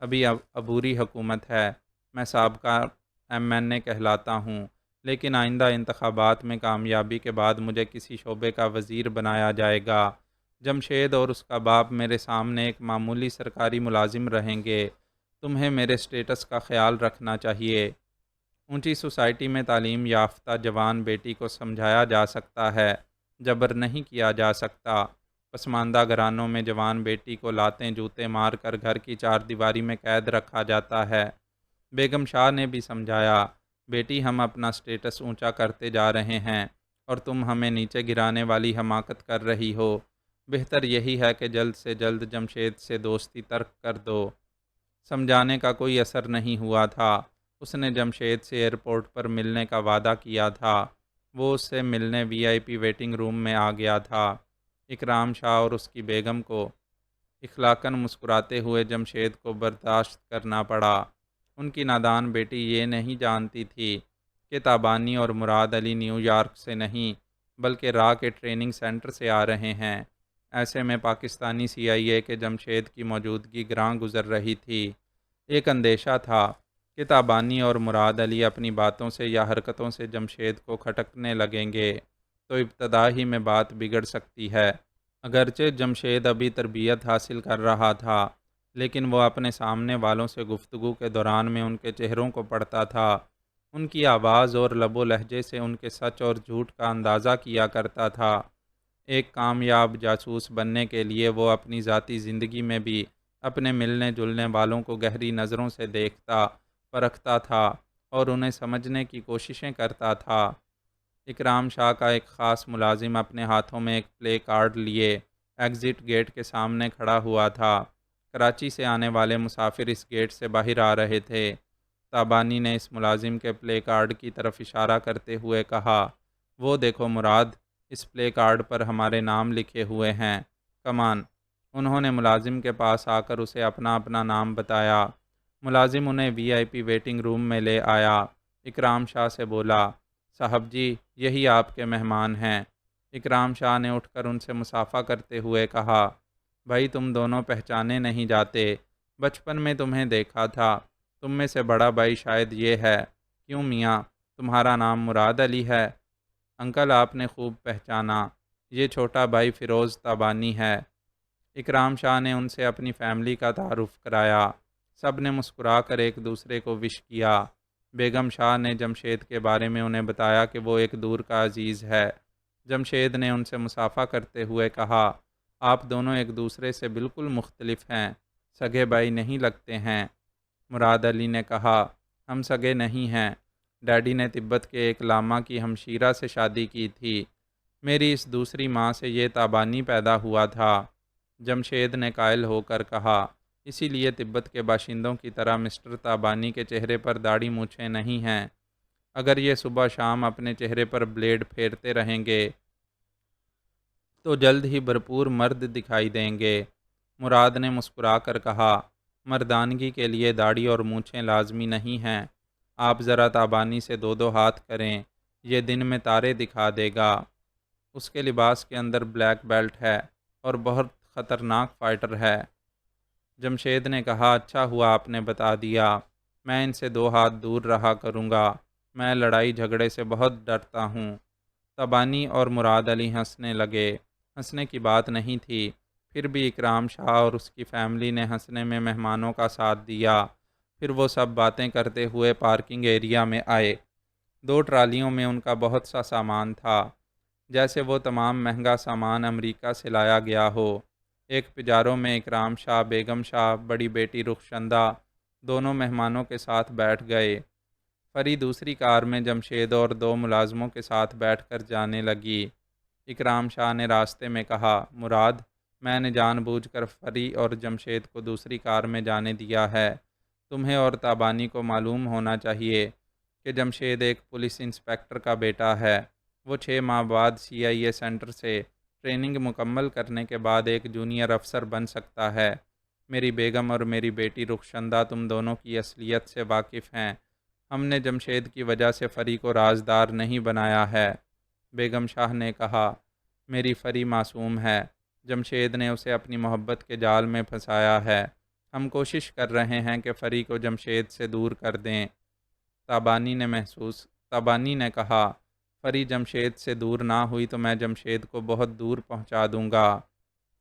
ابھی عبوری حکومت ہے، میں سابقہ MNA کہلاتا ہوں، لیکن آئندہ انتخابات میں کامیابی کے بعد مجھے کسی شعبے کا وزیر بنایا جائے گا۔ جمشید اور اس کا باپ میرے سامنے ایک معمولی سرکاری ملازم رہیں گے۔ تمہیں میرے سٹیٹس کا خیال رکھنا چاہیے۔ اونچی سوسائٹی میں تعلیم یافتہ جوان بیٹی کو سمجھایا جا سکتا ہے، جبر نہیں کیا جا سکتا۔ پسماندہ گھرانوں میں جوان بیٹی کو لاتیں جوتے مار کر گھر کی 4 دیواری میں قید رکھا جاتا ہے۔ بیگم شاہ نے بھی سمجھایا، بیٹی ہم اپنا سٹیٹس اونچا کرتے جا رہے ہیں اور تم ہمیں نیچے گرانے والی حماقت کر رہی ہو۔ بہتر یہی ہے کہ جلد سے جلد جمشید سے دوستی ترک کر دو۔ سمجھانے کا کوئی اثر نہیں ہوا تھا۔ اس نے جمشید سے ایئرپورٹ پر ملنے کا وعدہ کیا تھا۔ وہ اس سے ملنے VIP ویٹنگ روم میں آ گیا تھا۔ اکرام شاہ اور اس کی بیگم کو اخلاقاً مسکراتے ہوئے جمشید کو برداشت کرنا پڑا۔ ان کی نادان بیٹی یہ نہیں جانتی تھی کہ تابانی اور مراد علی نیو یارک سے نہیں بلکہ را کے ٹریننگ سینٹر سے آ رہے ہیں۔ ایسے میں پاکستانی CIA کے جمشید کی موجودگی گراں گزر رہی تھی۔ ایک اندیشہ تھا کہ تابانی اور مراد علی اپنی باتوں سے یا حرکتوں سے جمشید کو کھٹکنے لگیں گے تو ابتدا ہی میں بات بگڑ سکتی ہے۔ اگرچہ جمشید ابھی تربیت حاصل کر رہا تھا، لیکن وہ اپنے سامنے والوں سے گفتگو کے دوران میں ان کے چہروں کو پڑھتا تھا، ان کی آواز اور لب و لہجے سے ان کے سچ اور جھوٹ کا اندازہ کیا کرتا تھا۔ ایک کامیاب جاسوس بننے کے لیے وہ اپنی ذاتی زندگی میں بھی اپنے ملنے جلنے والوں کو گہری نظروں سے دیکھتا، پرکھتا تھا اور انہیں سمجھنے کی کوششیں کرتا تھا۔ اکرام شاہ کا ایک خاص ملازم اپنے ہاتھوں میں ایک پلے کارڈ لیے ایگزٹ گیٹ کے سامنے کھڑا ہوا تھا۔ کراچی سے آنے والے مسافر اس گیٹ سے باہر آ رہے تھے۔ تابانی نے اس ملازم کے پلے کارڈ کی طرف اشارہ کرتے ہوئے کہا، وہ دیکھو مراد، اس پلے کارڈ پر ہمارے نام لکھے ہوئے ہیں، کمان۔ انہوں نے ملازم کے پاس آ کر اسے اپنا اپنا نام بتایا۔ ملازم انہیں وی آئی پی ویٹنگ روم میں لے آیا۔ اکرام شاہ سے بولا، صاحب جی، یہی آپ کے مہمان ہیں۔ اکرام شاہ نے اٹھ کر ان سے مصافحہ کرتے ہوئے کہا، بھائی تم دونوں پہچانے نہیں جاتے، بچپن میں تمہیں دیکھا تھا، تم میں سے بڑا بھائی شاید یہ ہے۔ کیوں میاں، تمہارا نام مراد علی ہے؟ انکل آپ نے خوب پہچانا، یہ چھوٹا بھائی فیروز تابانی ہے۔ اکرام شاہ نے ان سے اپنی فیملی کا تعارف کرایا۔ سب نے مسکرا کر ایک دوسرے کو وش کیا۔ بیگم شاہ نے جمشید کے بارے میں انہیں بتایا کہ وہ ایک دور کا عزیز ہے۔ جمشید نے ان سے مصافحہ کرتے ہوئے کہا، آپ دونوں ایک دوسرے سے بالکل مختلف ہیں، سگے بھائی نہیں لگتے ہیں۔ مراد علی نے کہا، ہم سگے نہیں ہیں، ڈیڈی نے تبت کے ایک لاما کی ہمشیرہ سے شادی کی تھی، میری اس دوسری ماں سے یہ تابانی پیدا ہوا تھا۔ جمشید نے قائل ہو کر کہا، اسی لیے تبت کے باشندوں کی طرح مسٹر تابانی کے چہرے پر داڑھی مونچھیں نہیں ہیں۔ اگر یہ صبح شام اپنے چہرے پر بلیڈ پھیرتے رہیں گے تو جلد ہی بھرپور مرد دکھائی دیں گے۔ مراد نے مسکرا کر کہا، مردانگی کے لیے داڑھی اور مونچھیں لازمی نہیں ہیں، آپ ذرا تابانی سے دو دو ہاتھ کریں، یہ دن میں تارے دکھا دے گا۔ اس کے لباس کے اندر بلیک بیلٹ ہے اور بہت خطرناک فائٹر ہے۔ جمشید نے کہا، اچھا ہوا آپ نے بتا دیا، میں ان سے دو ہاتھ دور رہا کروں گا، میں لڑائی جھگڑے سے بہت ڈرتا ہوں۔ تابانی اور مراد علی ہنسنے لگے۔ ہنسنے کی بات نہیں تھی، پھر بھی اکرام شاہ اور اس کی فیملی نے ہنسنے میں مہمانوں کا ساتھ دیا۔ پھر وہ سب باتیں کرتے ہوئے پارکنگ ایریا میں آئے۔ دو ٹرالیوں میں ان کا بہت سا سامان تھا، جیسے وہ تمام مہنگا سامان امریکہ سے لایا گیا ہو۔ ایک پجاروں میں اکرام شاہ، بیگم شاہ، بڑی بیٹی رخشندہ دونوں مہمانوں کے ساتھ بیٹھ گئے۔ فری دوسری کار میں جمشید اور دو ملازموں کے ساتھ بیٹھ کر جانے لگی۔ اکرام شاہ نے راستے میں کہا، مراد، میں نے جان بوجھ کر فری اور جمشید کو دوسری کار میں جانے دیا ہے۔ تمہیں اور تابانی کو معلوم ہونا چاہیے کہ جمشید ایک پولیس انسپکٹر کا بیٹا ہے۔ وہ 6 ماہ بعد CIA سینٹر سے ٹریننگ مکمل کرنے کے بعد ایک جونیئر افسر بن سکتا ہے۔ میری بیگم اور میری بیٹی رخشندہ تم دونوں کی اصلیت سے واقف ہیں۔ ہم نے جمشید کی وجہ سے فری کو رازدار نہیں بنایا ہے۔ بیگم شاہ نے کہا، میری فری معصوم ہے، جمشید نے اسے اپنی محبت کے جال میں پھنسایا ہے۔ ہم کوشش کر رہے ہیں کہ فری کو جمشید سے دور کر دیں۔ تابانی نے کہا، فری جمشید سے دور نہ ہوئی تو میں جمشید کو بہت دور پہنچا دوں گا۔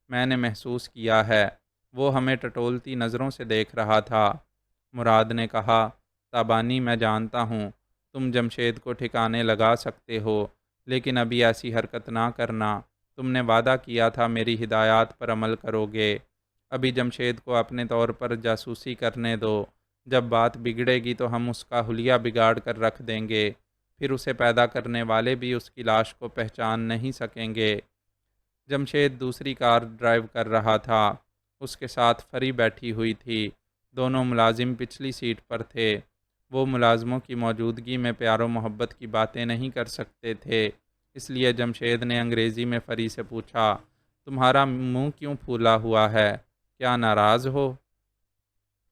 میں نے محسوس کیا ہے، وہ ہمیں ٹٹولتی نظروں سے دیکھ رہا تھا۔ مراد نے کہا، تابانی، میں جانتا ہوں تم جمشید کو ٹھکانے لگا سکتے ہو، لیکن ابھی ایسی حرکت نہ کرنا، تم نے وعدہ کیا تھا میری ہدایات پر عمل کرو گے۔ ابھی جمشید کو اپنے طور پر جاسوسی کرنے دو، جب بات بگڑے گی تو ہم اس کا حلیہ بگاڑ کر رکھ دیں گے، پھر اسے پیدا کرنے والے بھی اس کی لاش کو پہچان نہیں سکیں گے۔ جمشید دوسری کار ڈرائیو کر رہا تھا، اس کے ساتھ فری بیٹھی ہوئی تھی، دونوں ملازم پچھلی سیٹ پر تھے۔ وہ ملازموں کی موجودگی میں پیار و محبت کی باتیں نہیں کر سکتے تھے، اس لیے جمشید نے انگریزی میں فری سے پوچھا، تمہارا منہ کیوں پھولا ہوا ہے، کیا ناراض ہو؟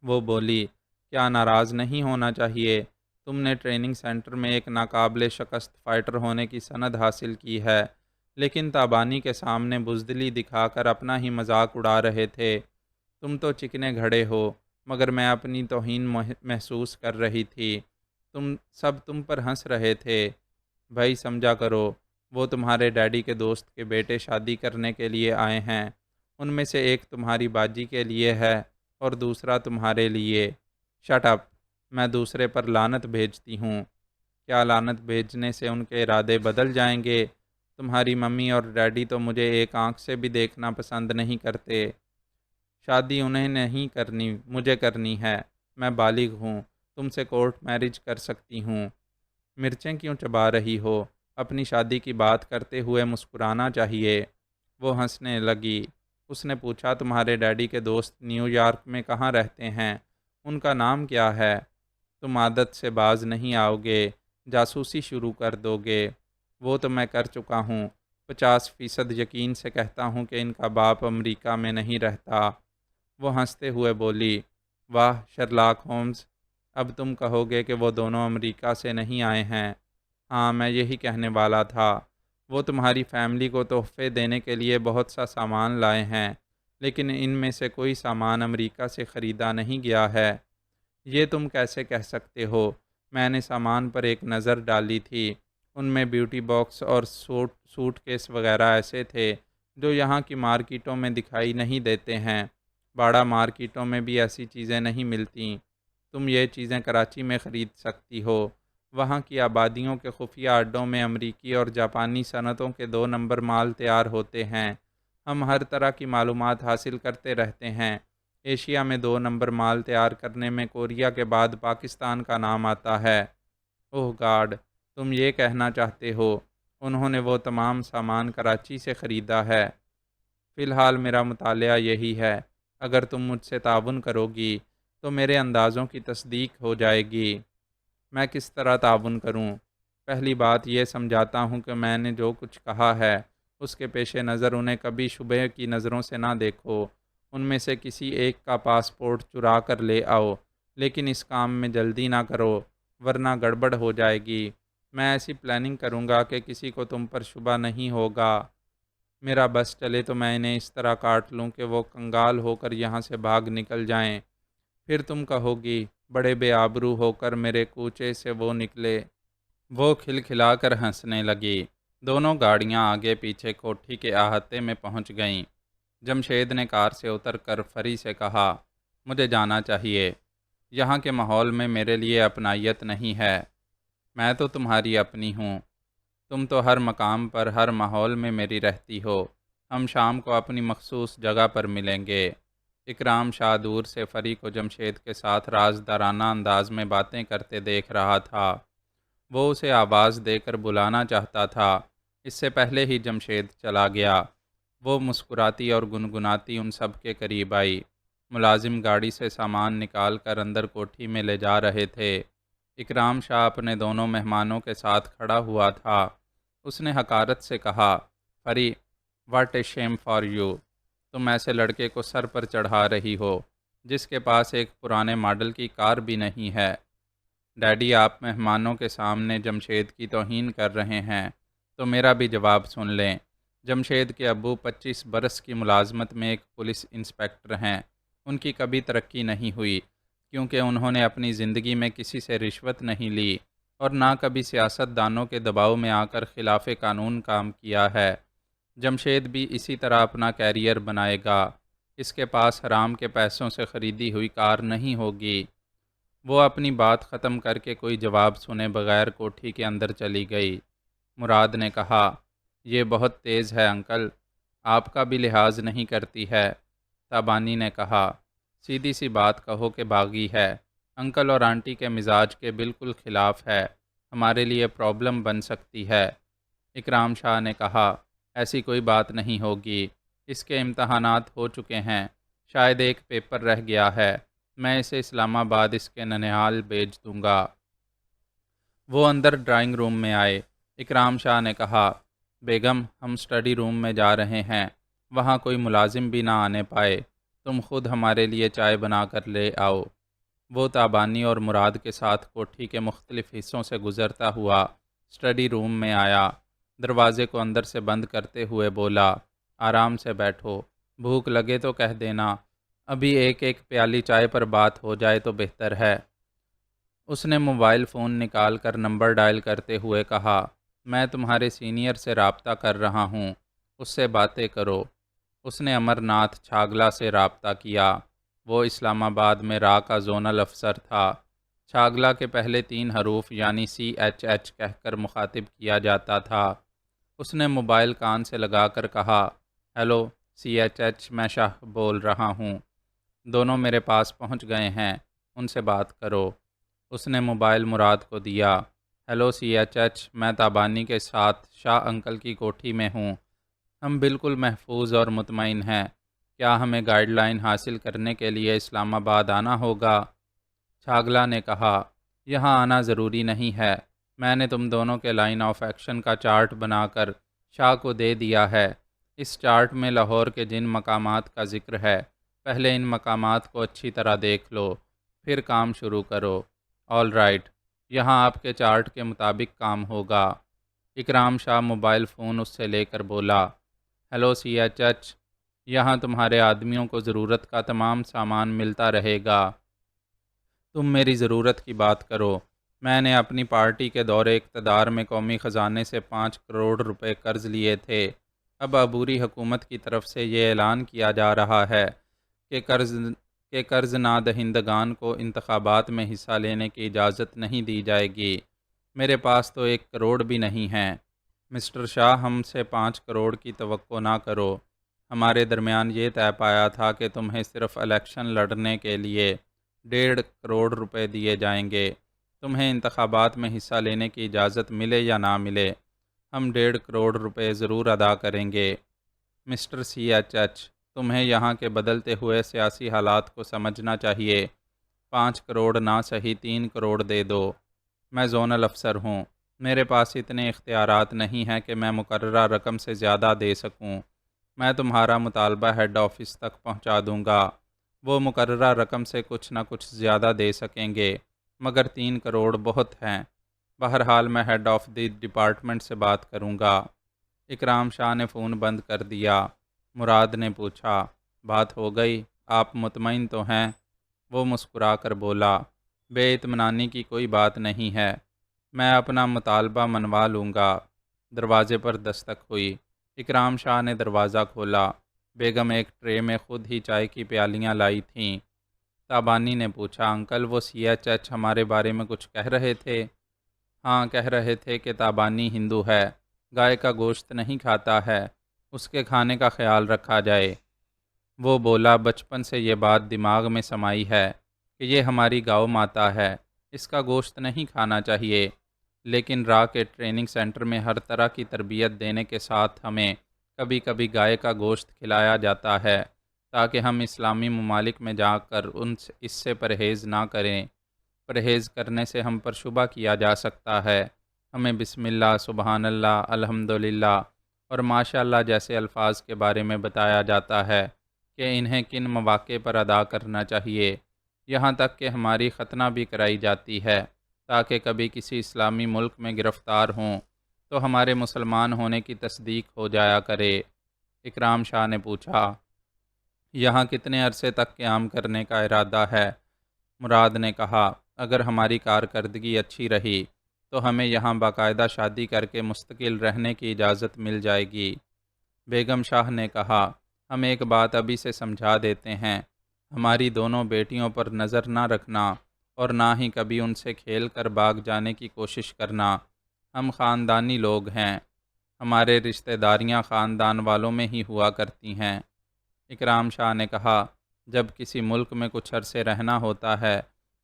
وہ بولی، کیا ناراض نہیں ہونا چاہیے، تم نے ٹریننگ سینٹر میں ایک ناقابل شکست فائٹر ہونے کی سند حاصل کی ہے، لیکن تابانی کے سامنے بزدلی دکھا کر اپنا ہی مذاق اڑا رہے تھے۔ تم تو چکنے گھڑے ہو، مگر میں اپنی توہین محسوس کر رہی تھی۔ تم پر ہنس رہے تھے۔ بھائی سمجھا کرو، وہ تمہارے ڈیڈی کے دوست کے بیٹے شادی کرنے کے لیے آئے ہیں۔ ان میں سے ایک تمہاری باجی کے لیے ہے اور دوسرا تمہارے لیے۔ شٹ اپ، میں دوسرے پر لعنت بھیجتی ہوں۔ کیا لعنت بھیجنے سے ان کے ارادے بدل جائیں گے؟ تمہاری ممی اور ڈیڈی تو مجھے ایک آنکھ سے بھی دیکھنا پسند نہیں کرتے۔ شادی انہیں نہیں کرنی، مجھے کرنی ہے۔ میں بالغ ہوں، تم سے کورٹ میرج کر سکتی ہوں۔ مرچیں کیوں چبا رہی ہو؟ اپنی شادی کی بات کرتے ہوئے مسکرانا چاہیے۔ وہ ہنسنے لگی۔ اس نے پوچھا، تمہارے ڈیڈی کے دوست نیو یارک میں کہاں رہتے ہیں؟ ان کا نام کیا ہے؟ تم عادت سے باز نہیں آؤ گے، جاسوسی شروع کر دو گے۔ وہ تو میں کر چکا ہوں۔ 50% یقین سے کہتا ہوں کہ ان کا باپ امریکہ میں نہیں رہتا۔ وہ ہنستے ہوئے بولی، واہ شرلاک ہومز، اب تم کہو گے کہ وہ دونوں امریکہ سے نہیں آئے ہیں۔ ہاں، میں یہی کہنے والا تھا۔ وہ تمہاری فیملی کو تحفے دینے کے لیے بہت سا سامان لائے ہیں، لیکن ان میں سے کوئی سامان امریکہ سے خریدا نہیں گیا ہے۔ یہ تم کیسے کہہ سکتے ہو؟ میں نے سامان پر ایک نظر ڈالی تھی۔ ان میں بیوٹی باکس اور سوٹ کیس وغیرہ ایسے تھے جو یہاں کی مارکیٹوں میں دکھائی نہیں دیتے ہیں۔ باڑہ مارکیٹوں میں بھی ایسی چیزیں نہیں ملتیں۔ تم یہ چیزیں کراچی میں خرید سکتی ہو۔ وہاں کی آبادیوں کے خفیہ اڈوں میں امریکی اور جاپانی صنعتوں کے 2 نمبر مال تیار ہوتے ہیں۔ ہم ہر طرح کی معلومات حاصل کرتے رہتے ہیں۔ ایشیا میں 2 نمبر مال تیار کرنے میں کوریا کے بعد پاکستان کا نام آتا ہے۔ اوہ گاڈ، تم یہ کہنا چاہتے ہو انہوں نے وہ تمام سامان کراچی سے خریدا ہے؟ فی الحال میرا مطالعہ یہی ہے۔ اگر تم مجھ سے تعاون کرو گی تو میرے اندازوں کی تصدیق ہو جائے گی۔ میں کس طرح تعاون کروں؟ پہلی بات یہ سمجھاتا ہوں کہ میں نے جو کچھ کہا ہے اس کے پیش نظر انہیں کبھی شبہ کی نظروں سے نہ دیکھو۔ ان میں سے کسی ایک کا پاسپورٹ چرا کر لے آؤ، لیکن اس کام میں جلدی نہ کرو ورنہ گڑبڑ ہو جائے گی۔ میں ایسی پلاننگ کروں گا کہ کسی کو تم پر شبہ نہیں ہوگا۔ میرا بس چلے تو میں انہیں اس طرح کاٹ لوں کہ وہ کنگال ہو کر یہاں سے بھاگ نکل جائیں۔ پھر تم کہو گی، بڑے بے آبرو ہو کر میرے کوچے سے وہ نکلے۔ وہ کھلکھلا کر ہنسنے لگی۔ دونوں گاڑیاں آگے پیچھے کوٹھی کے احاطے میں پہنچ گئیں۔ جمشید نے کار سے اتر کر فری سے کہا، مجھے جانا چاہیے۔ یہاں کے ماحول میں میرے لیے اپنائیت نہیں ہے۔ میں تو تمہاری اپنی ہوں۔ تم تو ہر مقام پر، ہر ماحول میں میری رہتی ہو۔ ہم شام کو اپنی مخصوص جگہ پر ملیں گے۔ اکرام شاہ دور سے فری کو جمشید کے ساتھ رازدارانہ انداز میں باتیں کرتے دیکھ رہا تھا۔ وہ اسے آواز دے کر بلانا چاہتا تھا، اس سے پہلے ہی جمشید چلا گیا۔ وہ مسکراتی اور گنگناتی ان سب کے قریب آئی۔ ملازم گاڑی سے سامان نکال کر اندر کوٹھی میں لے جا رہے تھے۔ اکرام شاہ اپنے دونوں مہمانوں کے ساتھ کھڑا ہوا تھا۔ اس نے حقارت سے کہا، فری، what a shame for you, تم ایسے لڑکے کو سر پر چڑھا رہی ہو جس کے پاس ایک پرانے ماڈل کی کار بھی نہیں ہے۔ ڈیڈی آپ مہمانوں کے سامنے جمشید کی توہین کر رہے ہیں، تو میرا بھی جواب سن لیں۔ جمشید کے ابو 25 برس کی ملازمت میں ایک پولیس انسپکٹر ہیں۔ ان کی کبھی ترقی نہیں ہوئی کیونکہ انہوں نے اپنی زندگی میں کسی سے رشوت نہیں لی اور نہ کبھی سیاست دانوں کے دباؤ میں آ کر خلاف قانون کام کیا ہے۔ جمشید بھی اسی طرح اپنا کیریئر بنائے گا۔ اس کے پاس حرام کے پیسوں سے خریدی ہوئی کار نہیں ہوگی۔ وہ اپنی بات ختم کر کے کوئی جواب سنے بغیر کوٹھی کے اندر چلی گئی۔ مراد نے کہا، یہ بہت تیز ہے انکل، آپ کا بھی لحاظ نہیں کرتی ہے۔ تابانی نے کہا، سیدھی سی بات کہو کہ باغی ہے۔ انکل اور آنٹی کے مزاج کے بالکل خلاف ہے، ہمارے لیے پرابلم بن سکتی ہے۔ اکرام شاہ نے کہا، ایسی کوئی بات نہیں ہوگی، اس کے امتحانات ہو چکے ہیں، شاید ایک پیپر رہ گیا ہے، میں اسے اسلام آباد اس کے ننہال بھیج دوں گا۔ وہ اندر ڈرائنگ روم میں آئے۔ اکرام شاہ نے کہا، بیگم، ہم اسٹڈی روم میں جا رہے ہیں، وہاں کوئی ملازم بھی نہ آنے پائے، تم خود ہمارے لیے چائے بنا کر لے آؤ۔ وہ تابانی اور مراد کے ساتھ کوٹھی کے مختلف حصوں سے گزرتا ہوا اسٹڈی روم میں آیا۔ دروازے کو اندر سے بند کرتے ہوئے بولا، آرام سے بیٹھو، بھوک لگے تو کہہ دینا، ابھی ایک ایک پیالی چائے پر بات ہو جائے تو بہتر ہے۔ اس نے موبائل فون نکال کر نمبر ڈائل کرتے ہوئے کہا، میں تمہارے سینئر سے رابطہ کر رہا ہوں، اس سے باتیں کرو۔ اس نے امر ناتھ چھاگلا سے رابطہ کیا۔ وہ اسلام آباد میں را کا زونل افسر تھا۔ چھاگلا کے پہلے 3 حروف یعنی CHH کہہ کر مخاطب کیا جاتا تھا۔ اس نے موبائل کان سے لگا کر کہا، ہیلو CHH، میں شاہ بول رہا ہوں، دونوں میرے پاس پہنچ گئے ہیں، ان سے بات کرو۔ اس نے موبائل مراد کو دیا۔ ہیلو CHH، میں تابانی کے ساتھ شاہ انکل کی کوٹھی میں ہوں، ہم بالکل محفوظ اور مطمئن ہیں، کیا ہمیں گائیڈ لائن حاصل کرنے کے لیے اسلام آباد آنا ہوگا؟ چھاگلا نے کہا، یہاں آنا ضروری نہیں ہے، میں نے تم دونوں کے لائن آف ایکشن کا چارٹ بنا کر شاہ کو دے دیا ہے۔ اس چارٹ میں لاہور کے جن مقامات کا ذکر ہے، پہلے ان مقامات کو اچھی طرح دیکھ لو، پھر کام شروع کرو۔ آل رائٹ، یہاں آپ کے چارٹ کے مطابق کام ہوگا۔ اکرام شاہ موبائل فون اس سے لے کر بولا، ہیلو CHH، یہاں تمہارے آدمیوں کو ضرورت کا تمام سامان ملتا رہے گا، تم میری ضرورت کی بات کرو۔ میں نے اپنی پارٹی کے دور اقتدار میں قومی خزانے سے 5 کروڑ روپے قرض لیے تھے۔ اب عبوری حکومت کی طرف سے یہ اعلان کیا جا رہا ہے کہ قرض نہ دہندگان کو انتخابات میں حصہ لینے کی اجازت نہیں دی جائے گی۔ میرے پاس تو 1 کروڑ بھی نہیں ہے۔ مسٹر شاہ، ہم سے 5 کروڑ کی توقع نہ کرو۔ ہمارے درمیان یہ طے پایا تھا کہ تمہیں صرف الیکشن لڑنے کے لیے 1.5 کروڑ روپے دیے جائیں گے۔ تمہیں انتخابات میں حصہ لینے کی اجازت ملے یا نہ ملے، ہم 1.5 کروڑ روپے ضرور ادا کریں گے۔ مسٹر CHH، تمہیں یہاں کے بدلتے ہوئے سیاسی حالات کو سمجھنا چاہیے۔ 5 کروڑ نہ صحیح 3 کروڑ دے دو۔ میں زونل افسر ہوں، میرے پاس اتنے اختیارات نہیں ہیں کہ میں مقررہ رقم سے زیادہ دے سکوں۔ میں تمہارا مطالبہ ہیڈ آفس تک پہنچا دوں گا، وہ مقررہ رقم سے کچھ نہ کچھ زیادہ دے سکیں گے، مگر 3 کروڑ بہت ہیں۔ بہرحال میں ہیڈ آف دی ڈپارٹمنٹ سے بات کروں گا۔ اکرام شاہ نے فون بند کر دیا۔ مراد نے پوچھا، بات ہو گئی؟ آپ مطمئن تو ہیں؟ وہ مسکرا کر بولا، بے اطمینانی کی کوئی بات نہیں ہے، میں اپنا مطالبہ منوا لوں گا۔ دروازے پر دستک ہوئی۔ اکرام شاہ نے دروازہ کھولا۔ بیگم ایک ٹرے میں خود ہی چائے کی پیالیاں لائی تھیں۔ تابانی نے پوچھا، انکل وہ CHH ہمارے بارے میں کچھ کہہ رہے تھے؟ ہاں، کہہ رہے تھے کہ تابانی ہندو ہے، گائے کا گوشت نہیں کھاتا ہے، اس کے کھانے کا خیال رکھا جائے۔ وہ بولا، بچپن سے یہ بات دماغ میں سمائی ہے کہ یہ ہماری گاؤ ماتا ہے، اس کا گوشت نہیں کھانا چاہیے، لیکن را کے ٹریننگ سینٹر میں ہر طرح کی تربیت دینے کے ساتھ ہمیں کبھی کبھی گائے کا گوشت کھلایا جاتا ہے تاکہ ہم اسلامی ممالک میں جا کر اس سے پرہیز نہ کریں۔ پرہیز کرنے سے ہم پر شبہ کیا جا سکتا ہے۔ ہمیں بسم اللہ، سبحان اللہ، الحمدللہ اور ماشاء اللہ جیسے الفاظ کے بارے میں بتایا جاتا ہے کہ انہیں کن مواقع پر ادا کرنا چاہیے۔ یہاں تک کہ ہماری ختنہ بھی کرائی جاتی ہے تاکہ کبھی کسی اسلامی ملک میں گرفتار ہوں تو ہمارے مسلمان ہونے کی تصدیق ہو جایا کرے۔ اکرام شاہ نے پوچھا، یہاں کتنے عرصے تک قیام کرنے کا ارادہ ہے؟ مراد نے کہا، اگر ہماری کارکردگی اچھی رہی تو ہمیں یہاں باقاعدہ شادی کر کے مستقل رہنے کی اجازت مل جائے گی۔ بیگم شاہ نے کہا، ہم ایک بات ابھی سے سمجھا دیتے ہیں، ہماری دونوں بیٹیوں پر نظر نہ رکھنا اور نہ ہی کبھی ان سے کھیل کر بھاگ جانے کی کوشش کرنا۔ ہم خاندانی لوگ ہیں، ہمارے رشتہ داریاں خاندان والوں میں ہی ہوا کرتی ہیں۔ اکرام شاہ نے کہا، جب کسی ملک میں کچھ عرصے رہنا ہوتا ہے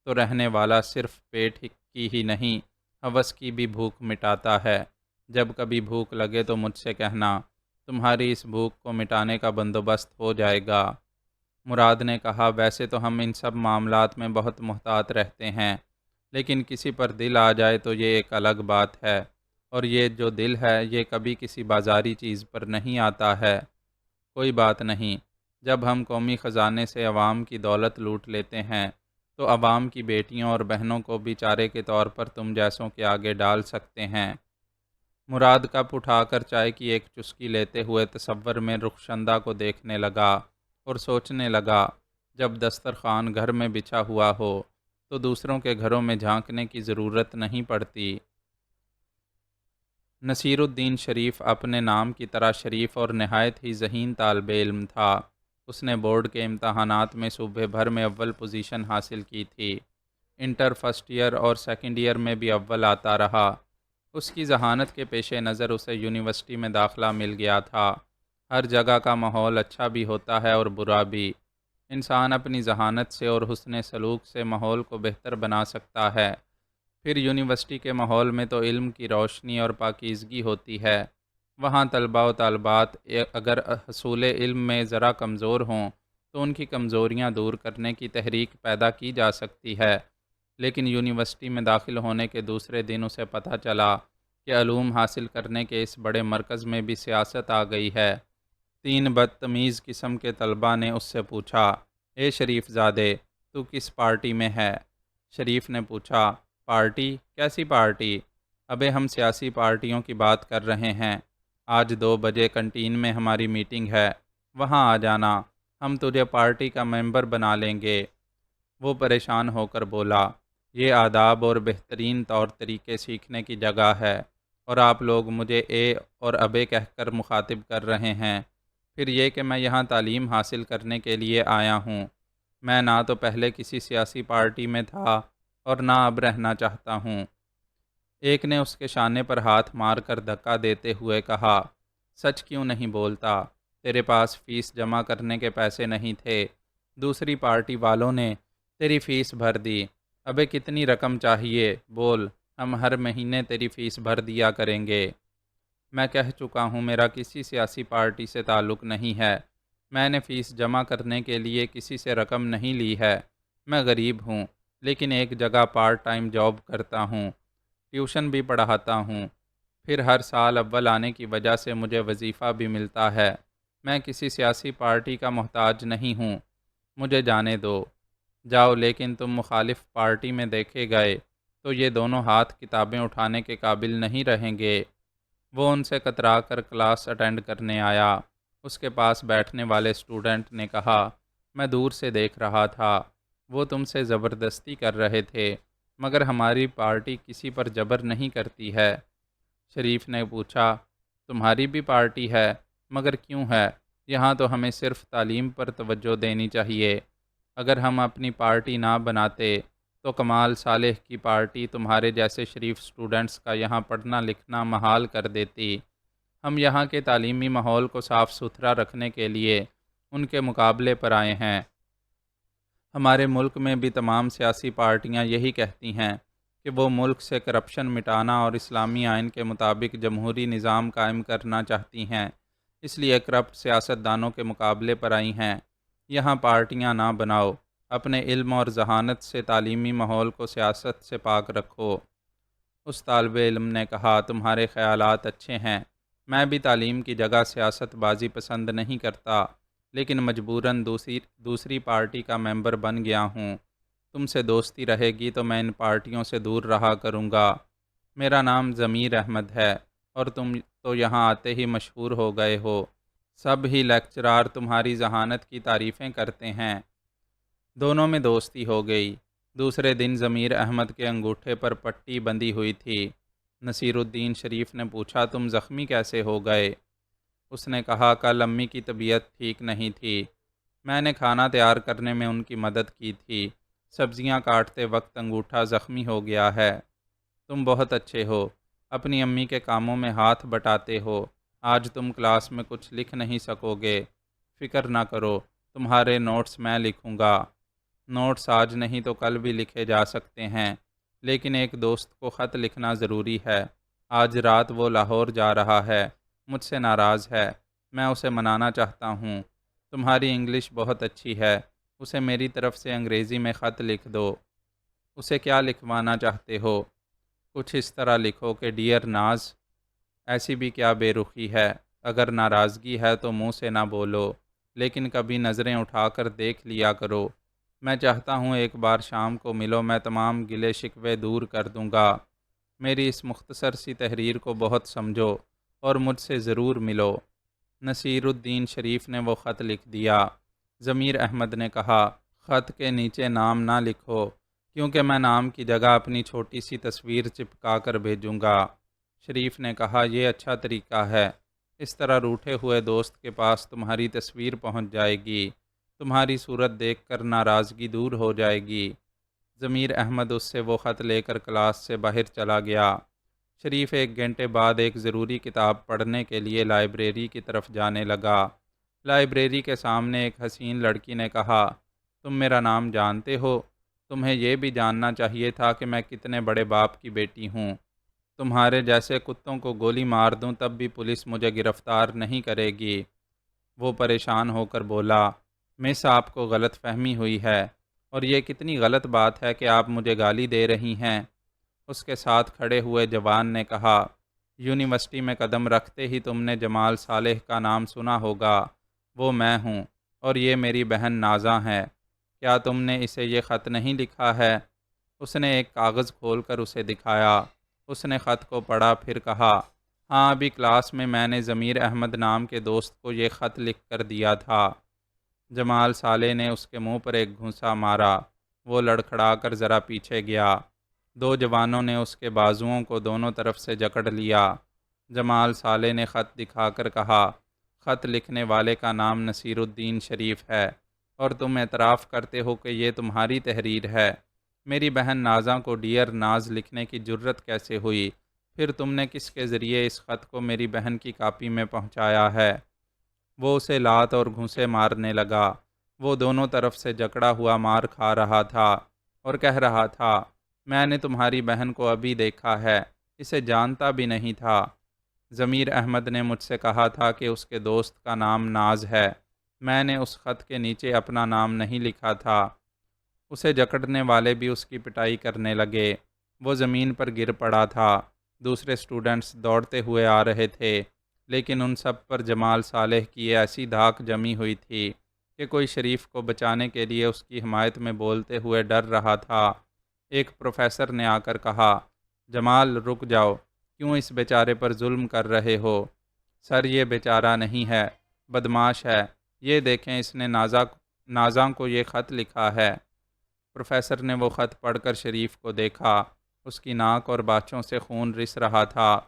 تو رہنے والا صرف پیٹ کی ہی نہیں، ہوس کی بھی بھوک مٹاتا ہے۔ جب کبھی بھوک لگے تو مجھ سے کہنا، تمہاری اس بھوک کو مٹانے کا بندوبست ہو جائے گا۔ مراد نے کہا، ویسے تو ہم ان سب معاملات میں بہت محتاط رہتے ہیں، لیکن کسی پر دل آ جائے تو یہ ایک الگ بات ہے، اور یہ جو دل ہے یہ کبھی کسی بازاری چیز پر نہیں آتا ہے۔ کوئی بات نہیں، جب ہم قومی خزانے سے عوام کی دولت لوٹ لیتے ہیں تو عوام کی بیٹیوں اور بہنوں کو بھی چارے کے طور پر تم جیسوں کے آگے ڈال سکتے ہیں۔ مراد کپ اٹھا کر چائے کی ایک چسکی لیتے ہوئے تصور میں رخشندہ کو دیکھنے لگا اور سوچنے لگا، جب دسترخوان گھر میں بچھا ہوا ہو تو دوسروں کے گھروں میں جھانکنے کی ضرورت نہیں پڑتی۔ نصیر الدین شریف اپنے نام کی طرح شریف اور نہایت ہی ذہین طالب علم تھا۔ اس نے بورڈ کے امتحانات میں صوبے بھر میں اول پوزیشن حاصل کی تھی۔ انٹر فرسٹ ایئر اور سیکنڈ ایئر میں بھی اول آتا رہا۔ اس کی ذہانت کے پیش نظر اسے یونیورسٹی میں داخلہ مل گیا تھا۔ ہر جگہ کا ماحول اچھا بھی ہوتا ہے اور برا بھی۔ انسان اپنی ذہانت سے اور حسن سلوک سے ماحول کو بہتر بنا سکتا ہے۔ پھر یونیورسٹی کے ماحول میں تو علم کی روشنی اور پاکیزگی ہوتی ہے۔ وہاں طلباء و طالبات اگر حصول علم میں ذرا کمزور ہوں تو ان کی کمزوریاں دور کرنے کی تحریک پیدا کی جا سکتی ہے۔ لیکن یونیورسٹی میں داخل ہونے کے دوسرے دن اسے پتہ چلا کہ علوم حاصل کرنے کے اس بڑے مرکز میں بھی سیاست آ گئی ہے۔ 3 بدتمیز قسم کے طلباء نے اس سے پوچھا، اے شریف زادے، تو کس پارٹی میں ہے؟ شریف نے پوچھا، پارٹی؟ کیسی پارٹی؟ ابے ہم سیاسی پارٹیوں کی بات کر رہے ہیں۔ آج 2 بجے کنٹین میں ہماری میٹنگ ہے، وہاں آ جانا، ہم تجھے پارٹی کا ممبر بنا لیں گے۔ وہ پریشان ہو کر بولا، یہ آداب اور بہترین طور طریقے سیکھنے کی جگہ ہے اور آپ لوگ مجھے اے اور ابے کہہ کر مخاطب کر رہے ہیں۔ پھر یہ کہ میں یہاں تعلیم حاصل کرنے کے لیے آیا ہوں۔ میں نہ تو پہلے کسی سیاسی پارٹی میں تھا اور نہ اب رہنا چاہتا ہوں۔ ایک نے اس کے شانے پر ہاتھ مار کر دھکا دیتے ہوئے کہا، سچ کیوں نہیں بولتا؟ تیرے پاس فیس جمع کرنے کے پیسے نہیں تھے۔ دوسری پارٹی والوں نے تیری فیس بھر دی۔ ابے کتنی رقم چاہیے؟ بول، ہم ہر مہینے تیری فیس بھر دیا کریں گے۔ میں کہہ چکا ہوں میرا کسی سیاسی پارٹی سے تعلق نہیں ہے۔ میں نے فیس جمع کرنے کے لیے کسی سے رقم نہیں لی ہے۔ میں غریب ہوں، لیکن ایک جگہ پارٹ ٹائم جاب کرتا ہوں، ٹیوشن بھی پڑھاتا ہوں۔ پھر ہر سال اول آنے کی وجہ سے مجھے وظیفہ بھی ملتا ہے۔ میں کسی سیاسی پارٹی کا محتاج نہیں ہوں، مجھے جانے دو۔ جاؤ، لیکن تم مخالف پارٹی میں دیکھے گئے تو یہ دونوں ہاتھ کتابیں اٹھانے کے قابل نہیں رہیں گے۔ وہ ان سے کترا کر کلاس اٹینڈ کرنے آیا۔ اس کے پاس بیٹھنے والے اسٹوڈنٹ نے کہا، میں دور سے دیکھ رہا تھا، وہ تم سے زبردستی کر رہے تھے، مگر ہماری پارٹی کسی پر جبر نہیں کرتی ہے۔ شریف نے پوچھا، تمہاری بھی پارٹی ہے؟ مگر کیوں ہے؟ یہاں تو ہمیں صرف تعلیم پر توجہ دینی چاہیے۔ اگر ہم اپنی پارٹی نہ بناتے تو کمال صالح کی پارٹی تمہارے جیسے شریف اسٹوڈنٹس کا یہاں پڑھنا لکھنا محال کر دیتی۔ ہم یہاں کے تعلیمی ماحول کو صاف ستھرا رکھنے کے لیے ان کے مقابلے پر آئے ہیں۔ ہمارے ملک میں بھی تمام سیاسی پارٹیاں یہی کہتی ہیں کہ وہ ملک سے کرپشن مٹانا اور اسلامی آئین کے مطابق جمہوری نظام قائم کرنا چاہتی ہیں، اس لیے کرپٹ سیاستدانوں کے مقابلے پر آئی ہیں۔ یہاں پارٹیاں نہ بناؤ، اپنے علم اور ذہانت سے تعلیمی ماحول کو سیاست سے پاک رکھو۔ اس طالب علم نے کہا، تمہارے خیالات اچھے ہیں، میں بھی تعلیم کی جگہ سیاست بازی پسند نہیں کرتا، لیکن مجبوراً دوسری پارٹی کا ممبر بن گیا ہوں۔ تم سے دوستی رہے گی تو میں ان پارٹیوں سے دور رہا کروں گا۔ میرا نام ضمیر احمد ہے اور تم تو یہاں آتے ہی مشہور ہو گئے ہو، سب ہی لیکچرار تمہاری ذہانت کی تعریفیں کرتے ہیں۔ دونوں میں دوستی ہو گئی۔ دوسرے دن ضمیر احمد کے انگوٹھے پر پٹی بندھی ہوئی تھی۔ نصیر الدین شریف نے پوچھا، تم زخمی کیسے ہو گئے؟ اس نے کہا، کل امی کی طبیعت ٹھیک نہیں تھی، میں نے کھانا تیار کرنے میں ان کی مدد کی تھی، سبزیاں کاٹتے وقت انگوٹھا زخمی ہو گیا ہے۔ تم بہت اچھے ہو، اپنی امی کے کاموں میں ہاتھ بٹاتے ہو۔ آج تم کلاس میں کچھ لکھ نہیں سکو گے، فکر نہ کرو، تمہارے نوٹس میں لکھوں گا۔ نوٹس آج نہیں تو کل بھی لکھے جا سکتے ہیں، لیکن ایک دوست کو خط لکھنا ضروری ہے۔ آج رات وہ لاہور جا رہا ہے، مجھ سے ناراض ہے، میں اسے منانا چاہتا ہوں۔ تمہاری انگلش بہت اچھی ہے، اسے میری طرف سے انگریزی میں خط لکھ دو۔ اسے کیا لکھوانا چاہتے ہو؟ کچھ اس طرح لکھو کہ ڈیئر ناز، ایسی بھی کیا بے رخی ہے، اگر ناراضگی ہے تو منہ سے نہ بولو، لیکن کبھی نظریں اٹھا کر دیکھ لیا کرو۔ میں چاہتا ہوں ایک بار شام کو ملو، میں تمام گلے شکوے دور کر دوں گا۔ میری اس مختصر سی تحریر کو بہت سمجھو اور مجھ سے ضرور ملو۔ نصیر الدین شریف نے وہ خط لکھ دیا۔ ضمیر احمد نے کہا، خط کے نیچے نام نہ لکھو، کیونکہ میں نام کی جگہ اپنی چھوٹی سی تصویر چپکا کر بھیجوں گا۔ شریف نے کہا، یہ اچھا طریقہ ہے۔ اس طرح روٹھے ہوئے دوست کے پاس تمہاری تصویر پہنچ جائے گی، تمہاری صورت دیکھ کر ناراضگی دور ہو جائے گی۔ ضمیر احمد اس سے وہ خط لے کر کلاس سے باہر چلا گیا۔ شریف 1 گھنٹے بعد ایک ضروری کتاب پڑھنے کے لیے لائبریری کی طرف جانے لگا۔ لائبریری کے سامنے ایک حسین لڑکی نے کہا، تم میرا نام جانتے ہو؟ تمہیں یہ بھی جاننا چاہیے تھا کہ میں کتنے بڑے باپ کی بیٹی ہوں۔ تمہارے جیسے کتوں کو گولی مار دوں تب بھی پولیس مجھے گرفتار نہیں کرے گی۔ وہ پریشان ہو کر بولا، مس، آپ کو غلط فہمی ہوئی ہے، اور یہ کتنی غلط بات ہے کہ آپ مجھے گالی دے رہی ہیں۔ اس کے ساتھ کھڑے ہوئے جوان نے کہا، یونیورسٹی میں قدم رکھتے ہی تم نے جمال صالح کا نام سنا ہوگا۔ وہ میں ہوں، اور یہ میری بہن نازاں ہے۔ کیا تم نے اسے یہ خط نہیں لکھا ہے؟ اس نے ایک کاغذ کھول کر اسے دکھایا۔ اس نے خط کو پڑھا، پھر کہا، ہاں، ابھی کلاس میں نے ضمیر احمد نام کے دوست کو یہ خط لکھ کر دیا تھا۔ جمال صالح نے اس کے منہ پر ایک گھونسا مارا۔ وہ لڑکھڑا کر ذرا پیچھے گیا۔ 2 جوانوں نے اس کے بازوؤں کو دونوں طرف سے جکڑ لیا۔ جمال صالح نے خط دکھا کر کہا، خط لکھنے والے کا نام نصیر الدین شریف ہے، اور تم اعتراف کرتے ہو کہ یہ تمہاری تحریر ہے۔ میری بہن نازاں کو ڈیئر ناز لکھنے کی جرت کیسے ہوئی؟ پھر تم نے کس کے ذریعے اس خط کو میری بہن کی کاپی میں پہنچایا ہے؟ وہ اسے لات اور گھونسے مارنے لگا۔ وہ دونوں طرف سے جکڑا ہوا مار کھا رہا تھا اور کہہ رہا تھا، میں نے تمہاری بہن کو ابھی دیکھا ہے، اسے جانتا بھی نہیں تھا۔ ضمیر احمد نے مجھ سے کہا تھا کہ اس کے دوست کا نام ناز ہے۔ میں نے اس خط کے نیچے اپنا نام نہیں لکھا تھا۔ اسے جکڑنے والے بھی اس کی پٹائی کرنے لگے۔ وہ زمین پر گر پڑا تھا۔ دوسرے اسٹوڈنٹس دوڑتے ہوئے آ رہے تھے، لیکن ان سب پر جمال صالح کی ایسی دھاک جمی ہوئی تھی کہ کوئی شریف کو بچانے کے لیے اس کی حمایت میں بولتے ہوئے ڈر رہا تھا۔ ایک پروفیسر نے آ کر کہا، جمال، رک جاؤ، کیوں اس بیچارے پر ظلم کر رہے ہو؟ سر، یہ بیچارہ نہیں ہے، بدماش ہے، یہ دیکھیں، اس نے نازاں کو یہ خط لکھا ہے۔ پروفیسر نے وہ خط پڑھ کر شریف کو دیکھا۔ اس کی ناک اور باچھوں سے خون رس رہا تھا،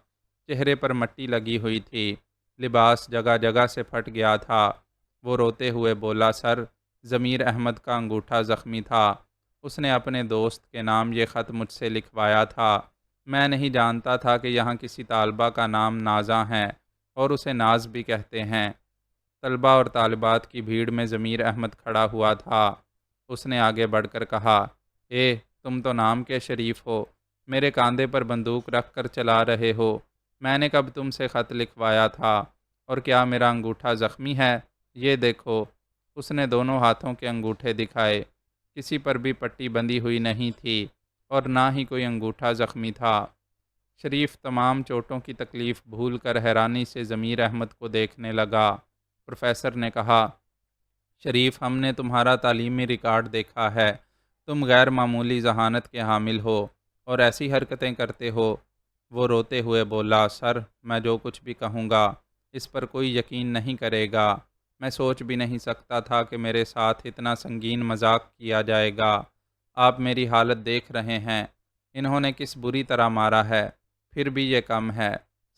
چہرے پر مٹی لگی ہوئی تھی، لباس جگہ جگہ سے پھٹ گیا تھا۔ وہ روتے ہوئے بولا، سر، ضمیر احمد کا انگوٹھا زخمی تھا، اس نے اپنے دوست کے نام یہ خط مجھ سے لکھوایا تھا۔ میں نہیں جانتا تھا کہ یہاں کسی طالبہ کا نام نازاں ہے، اور اسے ناز بھی کہتے ہیں۔ طلبہ اور طالبات کی بھیڑ میں ضمیر احمد کھڑا ہوا تھا۔ اس نے آگے بڑھ کر کہا، تم تو نام کے شریف ہو، میرے کاندھے پر بندوق رکھ کر چلا رہے ہو۔ میں نے کب تم سے خط لکھوایا تھا؟ اور کیا میرا انگوٹھا زخمی ہے؟ یہ دیکھو۔ اس نے دونوں ہاتھوں کے انگوٹھے دکھائے۔ کسی پر بھی پٹی بندھی ہوئی نہیں تھی، اور نہ ہی کوئی انگوٹھا زخمی تھا۔ شریف تمام چوٹوں کی تکلیف بھول کر حیرانی سے ضمیر احمد کو دیکھنے لگا۔ پروفیسر نے کہا، شریف، ہم نے تمہارا تعلیمی ریکارڈ دیکھا ہے، تم غیر معمولی ذہانت کے حامل ہو اور ایسی حرکتیں کرتے ہو۔ وہ روتے ہوئے بولا، سر، میں جو کچھ بھی کہوں گا اس پر کوئی یقین نہیں کرے گا۔ میں سوچ بھی نہیں سکتا تھا کہ میرے ساتھ اتنا سنگین مذاق کیا جائے گا۔ آپ میری حالت دیکھ رہے ہیں، انہوں نے کس بری طرح مارا ہے، پھر بھی یہ کم ہے۔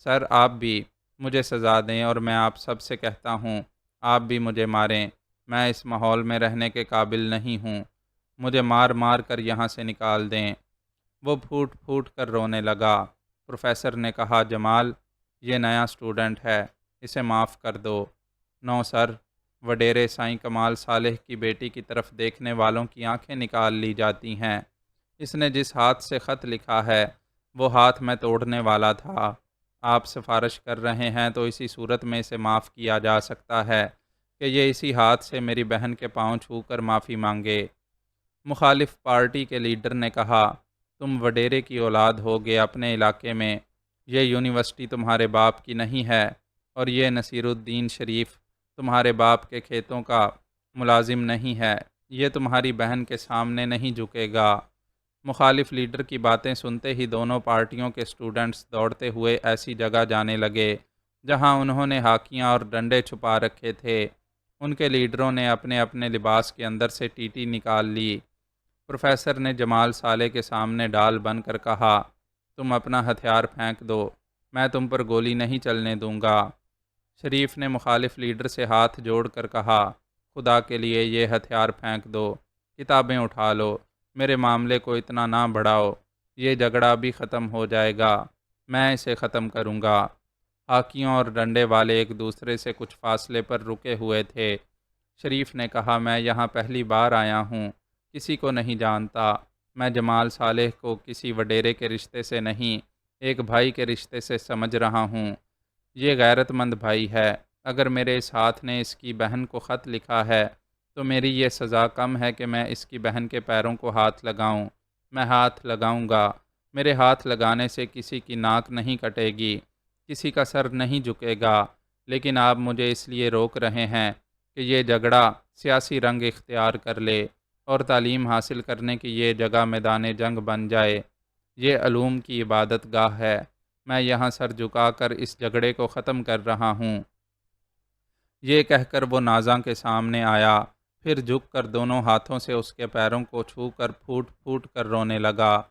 سر، آپ بھی مجھے سزا دیں، اور میں آپ سب سے کہتا ہوں، آپ بھی مجھے ماریں۔ میں اس ماحول میں رہنے کے قابل نہیں ہوں، مجھے مار مار کر یہاں سے نکال دیں۔ وہ پھوٹ پھوٹ کر رونے لگا۔ پروفیسر نے کہا، جمال، یہ نیا اسٹوڈنٹ ہے، اسے معاف کر دو۔ نو سر، وڈیرے سائیں کمال صالح کی بیٹی کی طرف دیکھنے والوں کی آنکھیں نکال لی جاتی ہیں۔ اس نے جس ہاتھ سے خط لکھا ہے وہ ہاتھ میں توڑنے والا تھا۔ آپ سفارش کر رہے ہیں تو اسی صورت میں اسے معاف کیا جا سکتا ہے کہ یہ اسی ہاتھ سے میری بہن کے پاؤں چھو کر معافی مانگے۔ مخالف پارٹی کے لیڈر نے کہا، تم وڈیرے کی اولاد ہوگے اپنے علاقے میں، یہ یونیورسٹی تمہارے باپ کی نہیں ہے، اور یہ نصیر الدین شریف تمہارے باپ کے کھیتوں کا ملازم نہیں ہے، یہ تمہاری بہن کے سامنے نہیں جھکے گا۔ مخالف لیڈر کی باتیں سنتے ہی دونوں پارٹیوں کے اسٹوڈنٹس دوڑتے ہوئے ایسی جگہ جانے لگے جہاں انہوں نے ہاکیاں اور ڈنڈے چھپا رکھے تھے۔ ان کے لیڈروں نے اپنے اپنے لباس کے اندر سے ٹیٹی نکال لی۔ پروفیسر نے جمال صالح کے سامنے ڈال بن کر کہا، تم اپنا ہتھیار پھینک دو، میں تم پر گولی نہیں چلنے دوں گا۔ شریف نے مخالف لیڈر سے ہاتھ جوڑ کر کہا، خدا کے لیے یہ ہتھیار پھینک دو، کتابیں اٹھا لو، میرے معاملے کو اتنا نہ بڑھاؤ، یہ جھگڑا بھی ختم ہو جائے گا، میں اسے ختم کروں گا۔ ہاکیوں اور ڈنڈے والے ایک دوسرے سے کچھ فاصلے پر رکے ہوئے تھے۔ شریف نے کہا، میں یہاں پہلی بار آیا ہوں، کسی کو نہیں جانتا، میں جمال صالح کو کسی وڈیرے کے رشتے سے نہیں، ایک بھائی کے رشتے سے سمجھ رہا ہوں۔ یہ غیرت مند بھائی ہے، اگر میرے اس ہاتھ نے اس کی بہن کو خط لکھا ہے تو میری یہ سزا کم ہے کہ میں اس کی بہن کے پیروں کو ہاتھ لگاؤں۔ میں ہاتھ لگاؤں گا، میرے ہاتھ لگانے سے کسی کی ناک نہیں کٹے گی، کسی کا سر نہیں جھکے گا، لیکن آپ مجھے اس لیے روک رہے ہیں کہ یہ جھگڑا سیاسی رنگ اختیار کر لے اور تعلیم حاصل کرنے کی یہ جگہ میدان جنگ بن جائے۔ یہ علوم کی عبادت گاہ ہے، میں یہاں سر جھکا کر اس جھگڑے کو ختم کر رہا ہوں۔ یہ کہہ کر وہ نازاں کے سامنے آیا، پھر جھک کر دونوں ہاتھوں سے اس کے پیروں کو چھو کر پھوٹ پھوٹ کر رونے لگا۔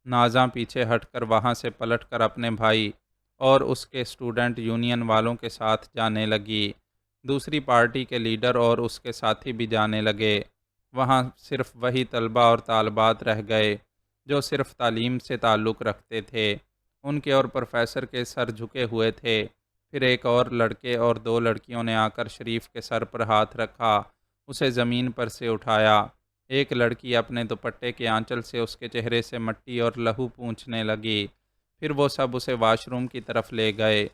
نازاں پیچھے ہٹ کر وہاں سے پلٹ کر اپنے بھائی اور اس کے اسٹوڈنٹ یونین والوں کے ساتھ جانے لگی۔ دوسری پارٹی کے لیڈر اور اس کے ساتھی بھی جانے لگے۔ وہاں صرف وہی طلبہ اور طالبات رہ گئے جو صرف تعلیم سے تعلق رکھتے تھے۔ ان کے اور پروفیسر کے سر جھکے ہوئے تھے۔ پھر ایک اور لڑکے اور دو لڑکیوں نے آ کر شریف کے سر پر ہاتھ رکھا، اسے زمین پر سے اٹھایا۔ ایک لڑکی اپنے دوپٹے کے آنچل سے اس کے چہرے سے مٹی اور لہو پونچھنے لگی۔ پھر وہ سب اسے واش روم کی طرف لے گئے۔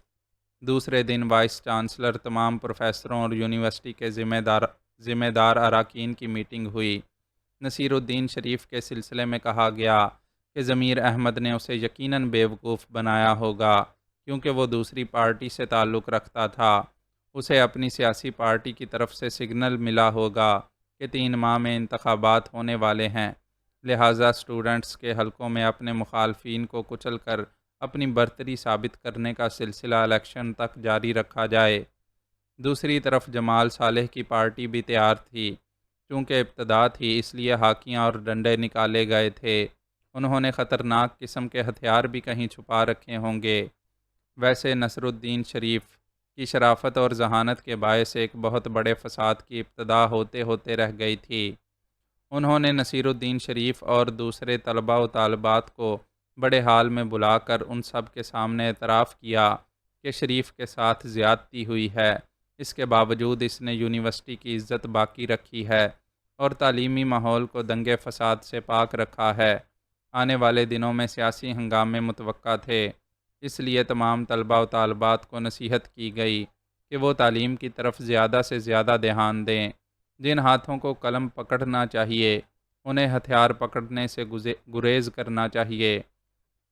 دوسرے دن وائس چانسلر، تمام پروفیسروں اور یونیورسٹی کے ذمہ دار اراکین کی میٹنگ ہوئی۔ نصیر الدین شریف کے سلسلے میں کہا گیا کہ ضمیر احمد نے اسے یقیناً بیوقوف بنایا ہوگا کیونکہ وہ دوسری پارٹی سے تعلق رکھتا تھا۔ اسے اپنی سیاسی پارٹی کی طرف سے سگنل ملا ہوگا کہ 3 ماہ میں انتخابات ہونے والے ہیں، لہٰذا اسٹوڈنٹس کے حلقوں میں اپنے مخالفین کو کچل کر اپنی برتری ثابت کرنے کا سلسلہ الیکشن تک جاری رکھا جائے۔ دوسری طرف جمال صالح کی پارٹی بھی تیار تھی۔ چونکہ ابتدا تھی اس لیے ہاکیاں اور ڈنڈے نکالے گئے تھے۔ انہوں نے خطرناک قسم کے ہتھیار بھی کہیں چھپا رکھے ہوں گے۔ ویسے نصر الدین شریف کی شرافت اور ذہانت کے باعث ایک بہت بڑے فساد کی ابتدا ہوتے ہوتے رہ گئی تھی۔ انہوں نے نصیر الدین شریف اور دوسرے طلباء و طالبات کو بڑے حال میں بلا کر ان سب کے سامنے اعتراف کیا کہ شریف کے ساتھ زیادتی ہوئی ہے، اس کے باوجود اس نے یونیورسٹی کی عزت باقی رکھی ہے اور تعلیمی ماحول کو دنگے فساد سے پاک رکھا ہے۔ آنے والے دنوں میں سیاسی ہنگامے متوقع تھے، اس لیے تمام طلباء و طالبات کو نصیحت کی گئی کہ وہ تعلیم کی طرف زیادہ سے زیادہ دھیان دیں۔ جن ہاتھوں کو قلم پکڑنا چاہیے انہیں ہتھیار پکڑنے سے گریز کرنا چاہیے۔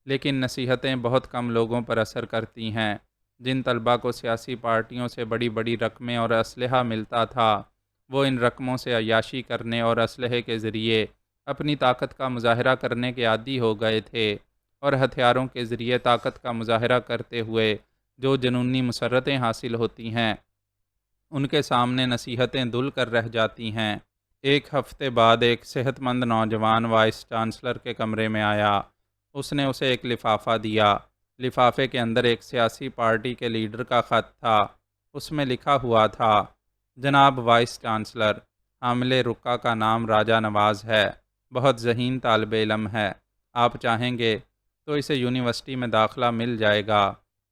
لیکن نصیحتیں بہت کم لوگوں پر اثر کرتی ہیں۔ جن طلباء کو سیاسی پارٹیوں سے بڑی بڑی رقمیں اور اسلحہ ملتا تھا، وہ ان رقموں سے عیاشی کرنے اور اسلحے کے ذریعے اپنی طاقت کا مظاہرہ کرنے کے عادی ہو گئے تھے، اور ہتھیاروں کے ذریعے طاقت کا مظاہرہ کرتے ہوئے جو جنونی مسرتیں حاصل ہوتی ہیں ان کے سامنے نصیحتیں دل کر رہ جاتی ہیں۔ ایک ہفتے بعد ایک صحت مند نوجوان وائس چانسلر کے کمرے میں آیا۔ اس نے اسے ایک لفافہ دیا۔ لفافے کے اندر ایک سیاسی پارٹی کے لیڈر کا خط تھا۔ اس میں لکھا ہوا تھا، جناب وائس چانسلر، حامل رقعہ کا نام راجہ نواز ہے، بہت ذہین طالب علم ہے، آپ چاہیں گے تو اسے یونیورسٹی میں داخلہ مل جائے گا،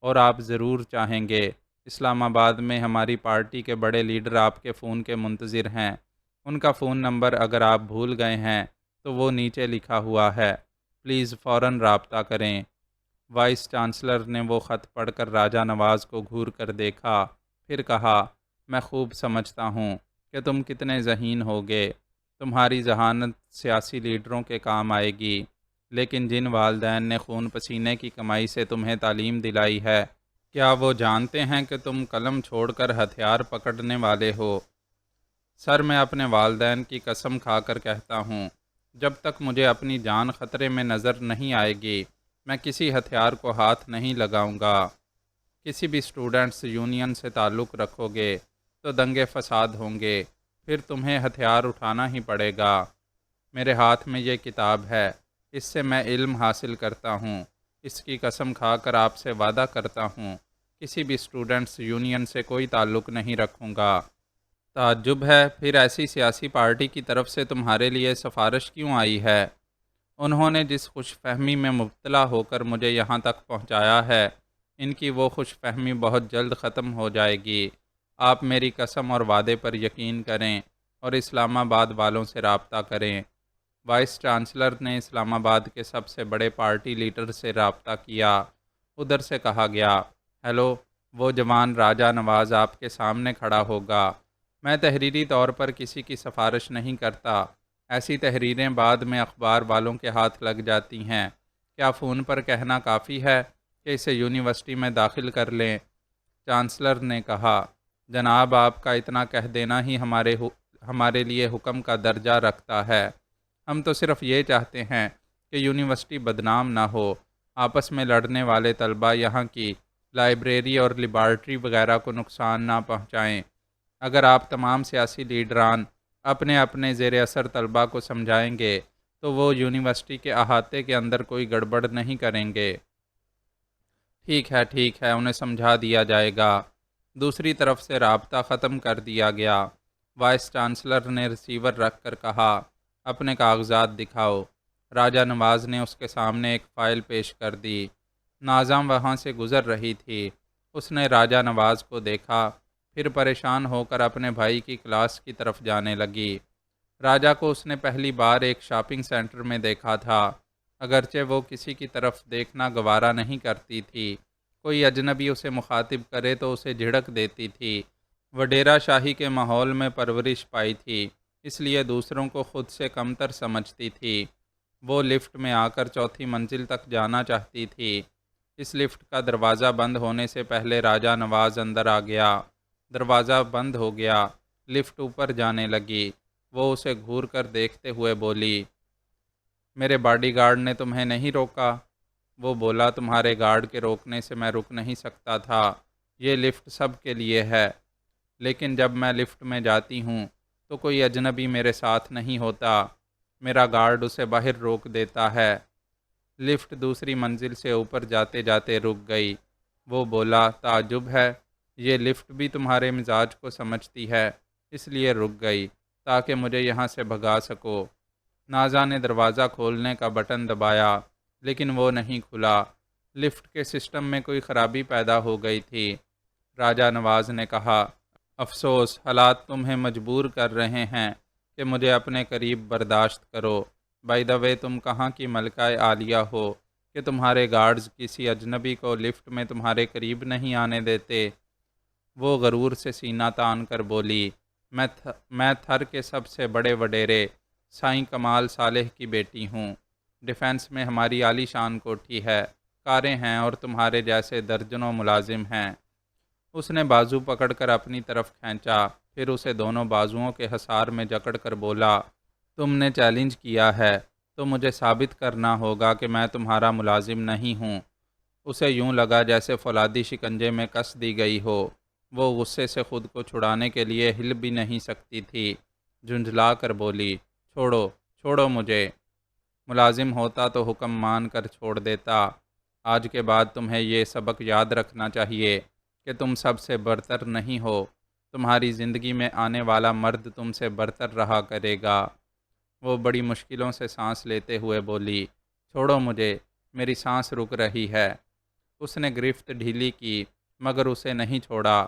اور آپ ضرور چاہیں گے۔ اسلام آباد میں ہماری پارٹی کے بڑے لیڈر آپ کے فون کے منتظر ہیں۔ ان کا فون نمبر اگر آپ بھول گئے ہیں تو وہ نیچے لکھا ہوا ہے، پلیز فوراً رابطہ کریں۔ وائس چانسلر نے وہ خط پڑھ کر راجہ نواز کو گھور کر دیکھا، پھر کہا، میں خوب سمجھتا ہوں کہ تم کتنے ذہین ہوگے، تمہاری ذہانت سیاسی لیڈروں کے کام آئے گی، لیکن جن والدین نے خون پسینے کی کمائی سے تمہیں تعلیم دلائی ہے، کیا وہ جانتے ہیں کہ تم قلم چھوڑ کر ہتھیار پکڑنے والے ہو؟ سر، میں اپنے والدین کی قسم کھا کر کہتا ہوں، جب تک مجھے اپنی جان خطرے میں نظر نہیں آئے گی میں کسی ہتھیار کو ہاتھ نہیں لگاؤں گا۔ کسی بھی اسٹوڈنٹس یونین سے تعلق رکھو گے تو دنگے فساد ہوں گے، پھر تمہیں ہتھیار اٹھانا ہی پڑے گا۔ میرے ہاتھ میں یہ کتاب ہے، اس سے میں علم حاصل کرتا ہوں۔ اس کی قسم کھا کر آپ سے وعدہ کرتا ہوں، کسی بھی اسٹوڈنٹس یونین سے کوئی تعلق نہیں رکھوں گا۔ تعجب ہے، پھر ایسی سیاسی پارٹی کی طرف سے تمہارے لیے سفارش کیوں آئی ہے؟ انہوں نے جس خوش فہمی میں مبتلا ہو کر مجھے یہاں تک پہنچایا ہے، ان کی وہ خوش فہمی بہت جلد ختم ہو جائے گی۔ آپ میری قسم اور وعدے پر یقین کریں اور اسلام آباد والوں سے رابطہ کریں۔ وائس چانسلر نے اسلام آباد کے سب سے بڑے پارٹی لیڈر سے رابطہ کیا۔ ادھر سے کہا گیا، ہیلو، وہ جوان راجہ نواز آپ کے سامنے کھڑا ہوگا۔ میں تحریری طور پر کسی کی سفارش نہیں کرتا، ایسی تحریریں بعد میں اخبار والوں کے ہاتھ لگ جاتی ہیں۔ کیا فون پر کہنا کافی ہے کہ اسے یونیورسٹی میں داخل کر لیں؟ چانسلر نے کہا، جناب، آپ کا اتنا کہہ دینا ہی ہمارے لیے حکم کا درجہ رکھتا ہے۔ ہم تو صرف یہ چاہتے ہیں کہ یونیورسٹی بدنام نہ ہو، آپس میں لڑنے والے طلبہ یہاں کی لائبریری اور لیبارٹری وغیرہ کو نقصان نہ پہنچائیں۔ اگر آپ تمام سیاسی لیڈران اپنے اپنے زیر اثر طلبہ کو سمجھائیں گے تو وہ یونیورسٹی کے احاطے کے اندر کوئی گڑبڑ نہیں کریں گے۔ ٹھیک ہے، انہیں سمجھا دیا جائے گا۔ دوسری طرف سے رابطہ ختم کر دیا گیا۔ وائس چانسلر نے ریسیور رکھ کر کہا، اپنے کاغذات دکھاؤ۔ راجہ نواز نے اس کے سامنے ایک فائل پیش کر دی۔ ناظم وہاں سے گزر رہی تھی۔ اس نے راجہ نواز کو دیکھا، پھر پریشان ہو کر اپنے بھائی کی کلاس کی طرف جانے لگی۔ راجہ کو اس نے پہلی بار ایک شاپنگ سینٹر میں دیکھا تھا، اگرچہ وہ کسی کی طرف دیکھنا گوارا نہیں کرتی تھی۔ کوئی اجنبی اسے مخاطب کرے تو اسے جھڑک دیتی تھی۔ وڈیرا شاہی کے ماحول میں پرورش پائی تھی، اس لیے دوسروں کو خود سے کمتر سمجھتی تھی۔ وہ لفٹ میں آ کر چوتھی منزل تک جانا چاہتی تھی۔ اس لفٹ کا دروازہ بند ہونے سے پہلے راجہ نواز اندر آ گیا۔ دروازہ بند ہو گیا، لفٹ اوپر جانے لگی۔ وہ اسے گھور کر دیکھتے ہوئے بولی، میرے باڈی گارڈ نے تمہیں نہیں روکا؟ وہ بولا، تمہارے گارڈ کے روکنے سے میں رک نہیں سکتا تھا، یہ لفٹ سب کے لیے ہے۔ لیکن جب میں لفٹ میں جاتی ہوں تو کوئی اجنبی میرے ساتھ نہیں ہوتا، میرا گارڈ اسے باہر روک دیتا ہے۔ لفٹ دوسری منزل سے اوپر جاتے جاتے رک گئی۔ وہ بولا، تعجب ہے، یہ لفٹ بھی تمہارے مزاج کو سمجھتی ہے، اس لیے رک گئی تاکہ مجھے یہاں سے بھگا سکو۔ نازا نے دروازہ کھولنے کا بٹن دبایا لیکن وہ نہیں کھلا۔ لفٹ کے سسٹم میں کوئی خرابی پیدا ہو گئی تھی۔ راجہ نواز نے کہا، افسوس، حالات تمہیں مجبور کر رہے ہیں کہ مجھے اپنے قریب برداشت کرو۔ بائی دا وے، تم کہاں کی ملکہ عالیہ ہو کہ تمہارے گارڈز کسی اجنبی کو لفٹ میں تمہارے قریب نہیں آنے دیتے؟ وہ غرور سے سینہ تان کر بولی، میں تھر کے سب سے بڑے وڈیرے سائیں کمال صالح کی بیٹی ہوں۔ ڈیفنس میں ہماری عالی شان کوٹھی ہے، کاریں ہیں اور تمہارے جیسے درجنوں ملازم ہیں۔ اس نے بازو پکڑ کر اپنی طرف کھینچا، پھر اسے دونوں بازوؤں کے حصار میں جکڑ کر بولا، تم نے چیلنج کیا ہے تو مجھے ثابت کرنا ہوگا کہ میں تمہارا ملازم نہیں ہوں۔ اسے یوں لگا جیسے فولادی شکنجے میں کس دی گئی ہو۔ وہ غصے سے خود کو چھڑانے کے لیے ہل بھی نہیں سکتی تھی۔ جھنجھلا کر بولی، چھوڑو مجھے۔ ملازم ہوتا تو حکم مان کر چھوڑ دیتا۔ آج کے بعد تمہیں یہ سبق یاد رکھنا چاہیے کہ تم سب سے برتر نہیں ہو۔ تمہاری زندگی میں آنے والا مرد تم سے برتر رہا کرے گا۔ وہ بڑی مشکلوں سے سانس لیتے ہوئے بولی، چھوڑو مجھے، میری سانس رک رہی ہے۔ اس نے گرفت ڈھیلی کی مگر اسے نہیں چھوڑا۔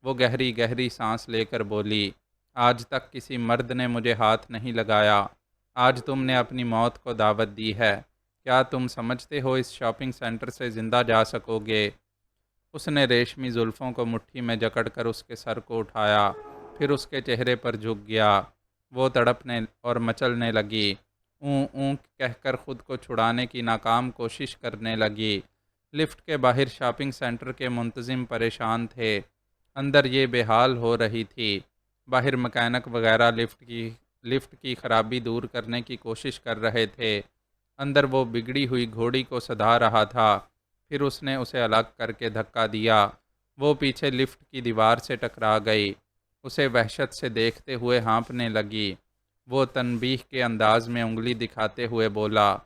وہ گہری گہری سانس لے کر بولی، آج تک کسی مرد نے مجھے ہاتھ نہیں لگایا، آج تم نے اپنی موت کو دعوت دی ہے۔ کیا تم سمجھتے ہو اس شاپنگ سینٹر سے زندہ جا سکو گے؟ اس نے ریشمی زلفوں کو مٹھی میں جکڑ کر اس کے سر کو اٹھایا، پھر اس کے چہرے پر جھک گیا۔ وہ تڑپنے اور مچلنے لگی، اوں اوں کہہ کر خود کو چھڑانے کی ناکام کوشش کرنے لگی۔ لفٹ کے باہر شاپنگ سینٹر کے منتظم پریشان تھے، اندر یہ بے حال ہو رہی تھی۔ باہر مکینک وغیرہ لفٹ کی خرابی دور کرنے کی کوشش کر رہے تھے۔ اندر وہ بگڑی ہوئی گھوڑی کو سدھا رہا تھا، پھر اس نے اسے الگ کر کے دھکا دیا۔ وہ پیچھے لفٹ کی دیوار سے ٹکرا گئی۔ اسے وحشت سے دیکھتے ہوئے ہانپنے لگی۔ وہ تنبیہ کے انداز میں انگلی دکھاتے ہوئے بولا،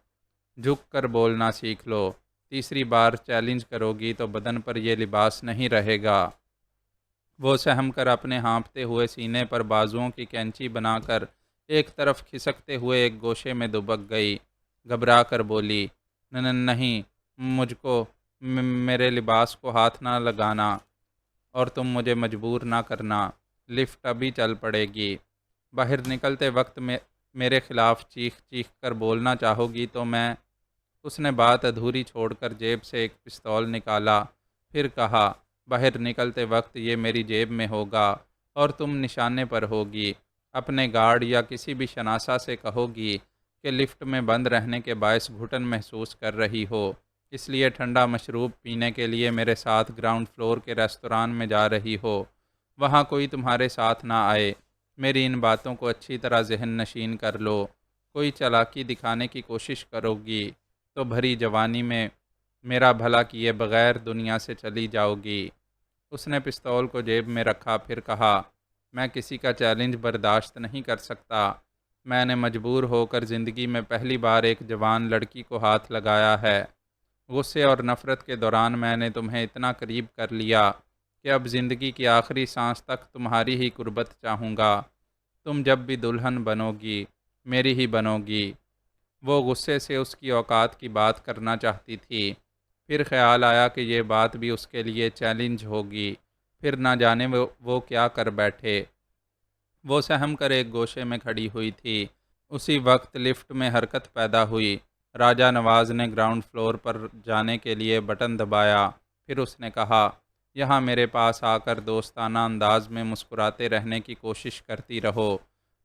جھک کر بولنا سیکھ لو، تیسری بار چیلنج کرو گی تو بدن پر یہ لباس نہیں رہے گا۔ وہ سہم کر اپنے ہانپتے ہوئے سینے پر بازوؤں کی کینچی بنا کر ایک طرف کھسکتے ہوئے ایک گوشے میں دبک گئی۔ گھبرا کر بولی، نہیں، مجھ کو میرے لباس کو ہاتھ نہ لگانا، اور تم مجھے مجبور نہ کرنا، لفٹ ابھی چل پڑے گی۔ باہر نکلتے وقت میرے خلاف چیخ چیخ کر بولنا چاہو گی تو میں۔ اس نے بات ادھوری چھوڑ کر جیب سے ایک پستول نکالا، پھر کہا، باہر نکلتے وقت یہ میری جیب میں ہوگا اور تم نشانے پر ہوگی۔ اپنے گارڈ یا کسی بھی شناسا سے کہو گی کہ لفٹ میں بند رہنے کے باعث گھٹن محسوس کر رہی ہو، اس لیے ٹھنڈا مشروب پینے کے لیے میرے ساتھ گراؤنڈ فلور کے ریستوران میں جا رہی ہو، وہاں کوئی تمہارے ساتھ نہ آئے۔ میری ان باتوں کو اچھی طرح ذہن نشین کر لو۔ کوئی چالاکی دکھانے کی کوشش کرو گی تو بھری جوانی میں میرا بھلا کیے بغیر دنیا سے چلی جاؤ گی۔ اس نے پستول کو جیب میں رکھا، پھر کہا، میں کسی کا چیلنج برداشت نہیں کر سکتا۔ میں نے مجبور ہو کر زندگی میں پہلی بار ایک جوان لڑکی کو ہاتھ لگایا ہے۔ غصے اور نفرت کے دوران میں نے تمہیں اتنا قریب کر لیا کہ اب زندگی کی آخری سانس تک تمہاری ہی قربت چاہوں گا۔ تم جب بھی دلہن بنو گی، میری ہی بنو گی۔ وہ غصے سے اس کی اوقات کی بات کرنا چاہتی تھی، پھر خیال آیا کہ یہ بات بھی اس کے لیے چیلنج ہوگی، پھر نہ جانے وہ کیا کر بیٹھے۔ وہ سہم کر ایک گوشے میں کھڑی ہوئی تھی۔ اسی وقت لفٹ میں حرکت پیدا ہوئی۔ راجہ نواز نے گراؤنڈ فلور پر جانے کے لیے بٹن دبایا، پھر اس نے کہا، یہاں میرے پاس آ کر دوستانہ انداز میں مسکراتے رہنے کی کوشش کرتی رہو۔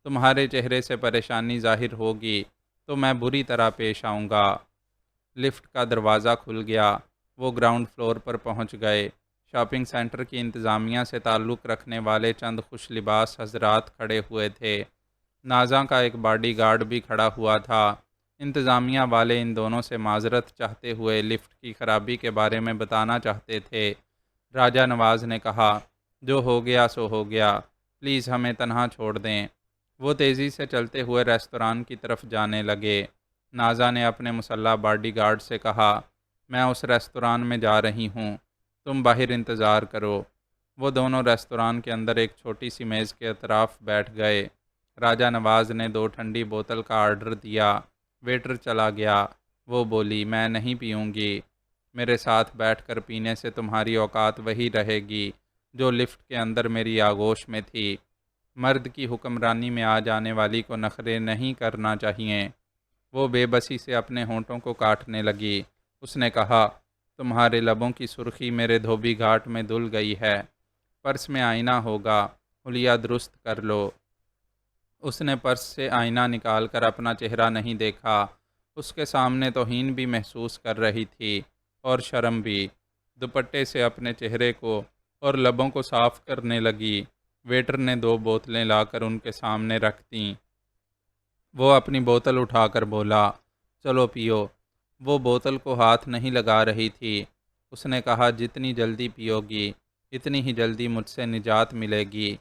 تمہارے چہرے سے پریشانی ظاہر ہوگی تو میں بری طرح پیش آؤں گا۔ لفٹ کا دروازہ کھل گیا۔ وہ گراؤنڈ فلور پر پہنچ گئے۔ شاپنگ سینٹر کی انتظامیہ سے تعلق رکھنے والے چند خوش لباس حضرات کھڑے ہوئے تھے۔ نازاں کا ایک باڈی گارڈ بھی کھڑا ہوا تھا۔ انتظامیہ والے ان دونوں سے معذرت چاہتے ہوئے لفٹ کی خرابی کے بارے میں بتانا چاہتے تھے۔ راجہ نواز نے کہا، جو ہو گیا سو ہو گیا، پلیز ہمیں تنہا چھوڑ دیں۔ وہ تیزی سے چلتے ہوئے ریستوران کی طرف جانے لگے۔ نازا نے اپنے مسلح باڈی گارڈ سے کہا، میں اس ریستوران میں جا رہی ہوں، تم باہر انتظار کرو۔ وہ دونوں ریستوران کے اندر ایک چھوٹی سی میز کے اطراف بیٹھ گئے۔ راجہ نواز نے 2 ٹھنڈی بوتل کا آرڈر دیا۔ ویٹر چلا گیا۔ وہ بولی، میں نہیں پیوں گی۔ میرے ساتھ بیٹھ کر پینے سے تمہاری اوقات وہی رہے گی جو لفٹ کے اندر میری آغوش میں تھی۔ مرد کی حکمرانی میں آ جانے والی کو نخرے نہیں کرنا چاہیے۔ وہ بے بسی سے اپنے ہونٹوں کو کاٹنے لگی۔ اس نے کہا، تمہارے لبوں کی سرخی میرے دھوبی گھاٹ میں دھل گئی ہے۔ پرس میں آئینہ ہوگا، حلیہ درست کر لو۔ اس نے پرس سے آئینہ نکال کر اپنا چہرہ نہیں دیکھا۔ اس کے سامنے توہین بھی محسوس کر رہی تھی اور شرم بھی۔ دوپٹے سے اپنے چہرے کو اور لبوں کو صاف کرنے لگی۔ ویٹر نے 2 بوتلیں لا کر ان کے سامنے رکھ دیں۔ وہ اپنی بوتل اٹھا کر بولا، چلو پیو۔ وہ بوتل کو ہاتھ نہیں لگا رہی تھی۔ اس نے کہا، جتنی جلدی پیو گی اتنی ہی جلدی مجھ سے نجات ملے گی۔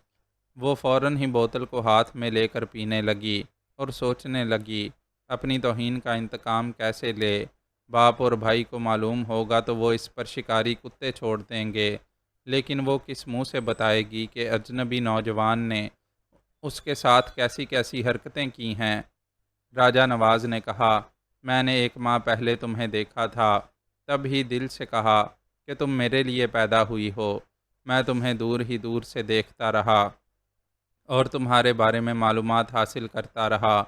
وہ فوراً ہی بوتل کو ہاتھ میں لے کر پینے لگی اور سوچنے لگی، اپنی توہین کا انتقام کیسے لے۔ باپ اور بھائی کو معلوم ہوگا تو وہ اس پر شکاری کتے چھوڑ دیں گے، لیکن وہ کس منہ سے بتائے گی کہ اجنبی نوجوان نے اس کے ساتھ کیسی کیسی حرکتیں کی ہیں۔ راجہ نواز نے کہا، میں نے 1 ماہ پہلے تمہیں دیکھا تھا، تب ہی دل سے کہا کہ تم میرے لیے پیدا ہوئی ہو۔ میں تمہیں دور ہی دور سے دیکھتا رہا اور تمہارے بارے میں معلومات حاصل کرتا رہا۔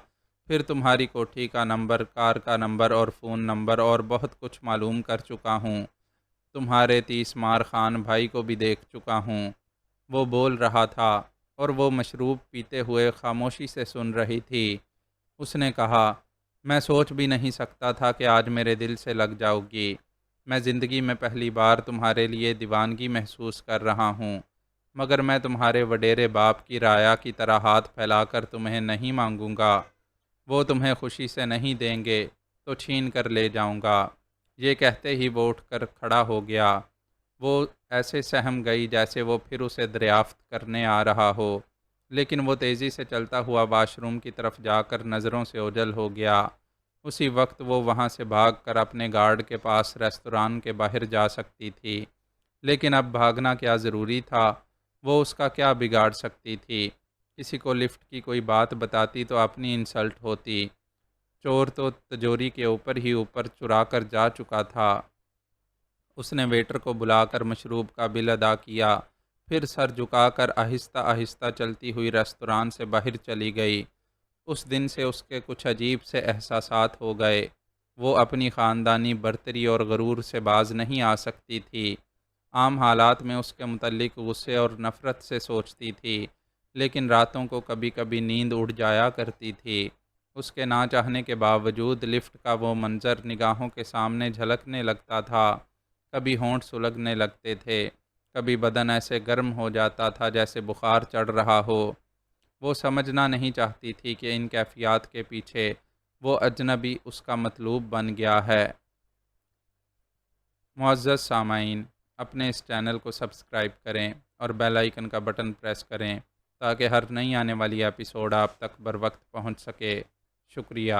پھر تمہاری کوٹھی کا نمبر، کار کا نمبر اور فون نمبر اور بہت کچھ معلوم کر چکا ہوں۔ تمہارے 30 مار خان بھائی کو بھی دیکھ چکا ہوں۔ وہ بول رہا تھا اور وہ مشروب پیتے ہوئے خاموشی سے سن رہی تھی۔ اس نے کہا، میں سوچ بھی نہیں سکتا تھا کہ آج میرے دل سے لگ جاؤ گی۔ میں زندگی میں پہلی بار تمہارے لیے دیوانگی محسوس کر رہا ہوں، مگر میں تمہارے وڈیرے باپ کی رعایا کی طرح ہاتھ پھیلا کر تمہیں نہیں مانگوں گا۔ وہ تمہیں خوشی سے نہیں دیں گے تو چھین کر لے جاؤں گا۔ یہ کہتے ہی وہ اٹھ کر کھڑا ہو گیا۔ وہ ایسے سہم گئی جیسے وہ پھر اسے دریافت کرنے آ رہا ہو، لیکن وہ تیزی سے چلتا ہوا واش روم کی طرف جا کر نظروں سے اوجھل ہو گیا۔ اسی وقت وہ وہاں سے بھاگ کر اپنے گارڈ کے پاس ریستوران کے باہر جا سکتی تھی، لیکن اب بھاگنا کیا ضروری تھا؟ وہ اس کا کیا بگاڑ سکتی تھی؟ کسی کو لفٹ کی کوئی بات بتاتی تو اپنی انسلٹ ہوتی۔ چور تو تجوری کے اوپر ہی اوپر چرا کر جا چکا تھا۔ اس نے ویٹر کو بلا کر مشروب کا بل ادا کیا، پھر سر جھکا کر آہستہ آہستہ چلتی ہوئی ریستوران سے باہر چلی گئی۔ اس دن سے اس کے کچھ عجیب سے احساسات ہو گئے۔ وہ اپنی خاندانی برتری اور غرور سے باز نہیں آ سکتی تھی۔ عام حالات میں اس کے متعلق غصے اور نفرت سے سوچتی تھی، لیکن راتوں کو کبھی کبھی نیند اڑ جایا کرتی تھی۔ اس کے نہ چاہنے کے باوجود لفٹ کا وہ منظر نگاہوں کے سامنے جھلکنے لگتا تھا۔ کبھی ہونٹ سلگنے لگتے تھے، کبھی بدن ایسے گرم ہو جاتا تھا جیسے بخار چڑھ رہا ہو۔ وہ سمجھنا نہیں چاہتی تھی کہ ان کیفیات کے پیچھے وہ اجنبی اس کا مطلوب بن گیا ہے۔ معزز سامعین، اپنے اس چینل کو سبسکرائب کریں اور بیل آئیکن کا بٹن پریس کریں تاکہ ہر نئی آنے والی ایپیسوڈ آپ تک بر وقت پہنچ سکے۔ شکریہ۔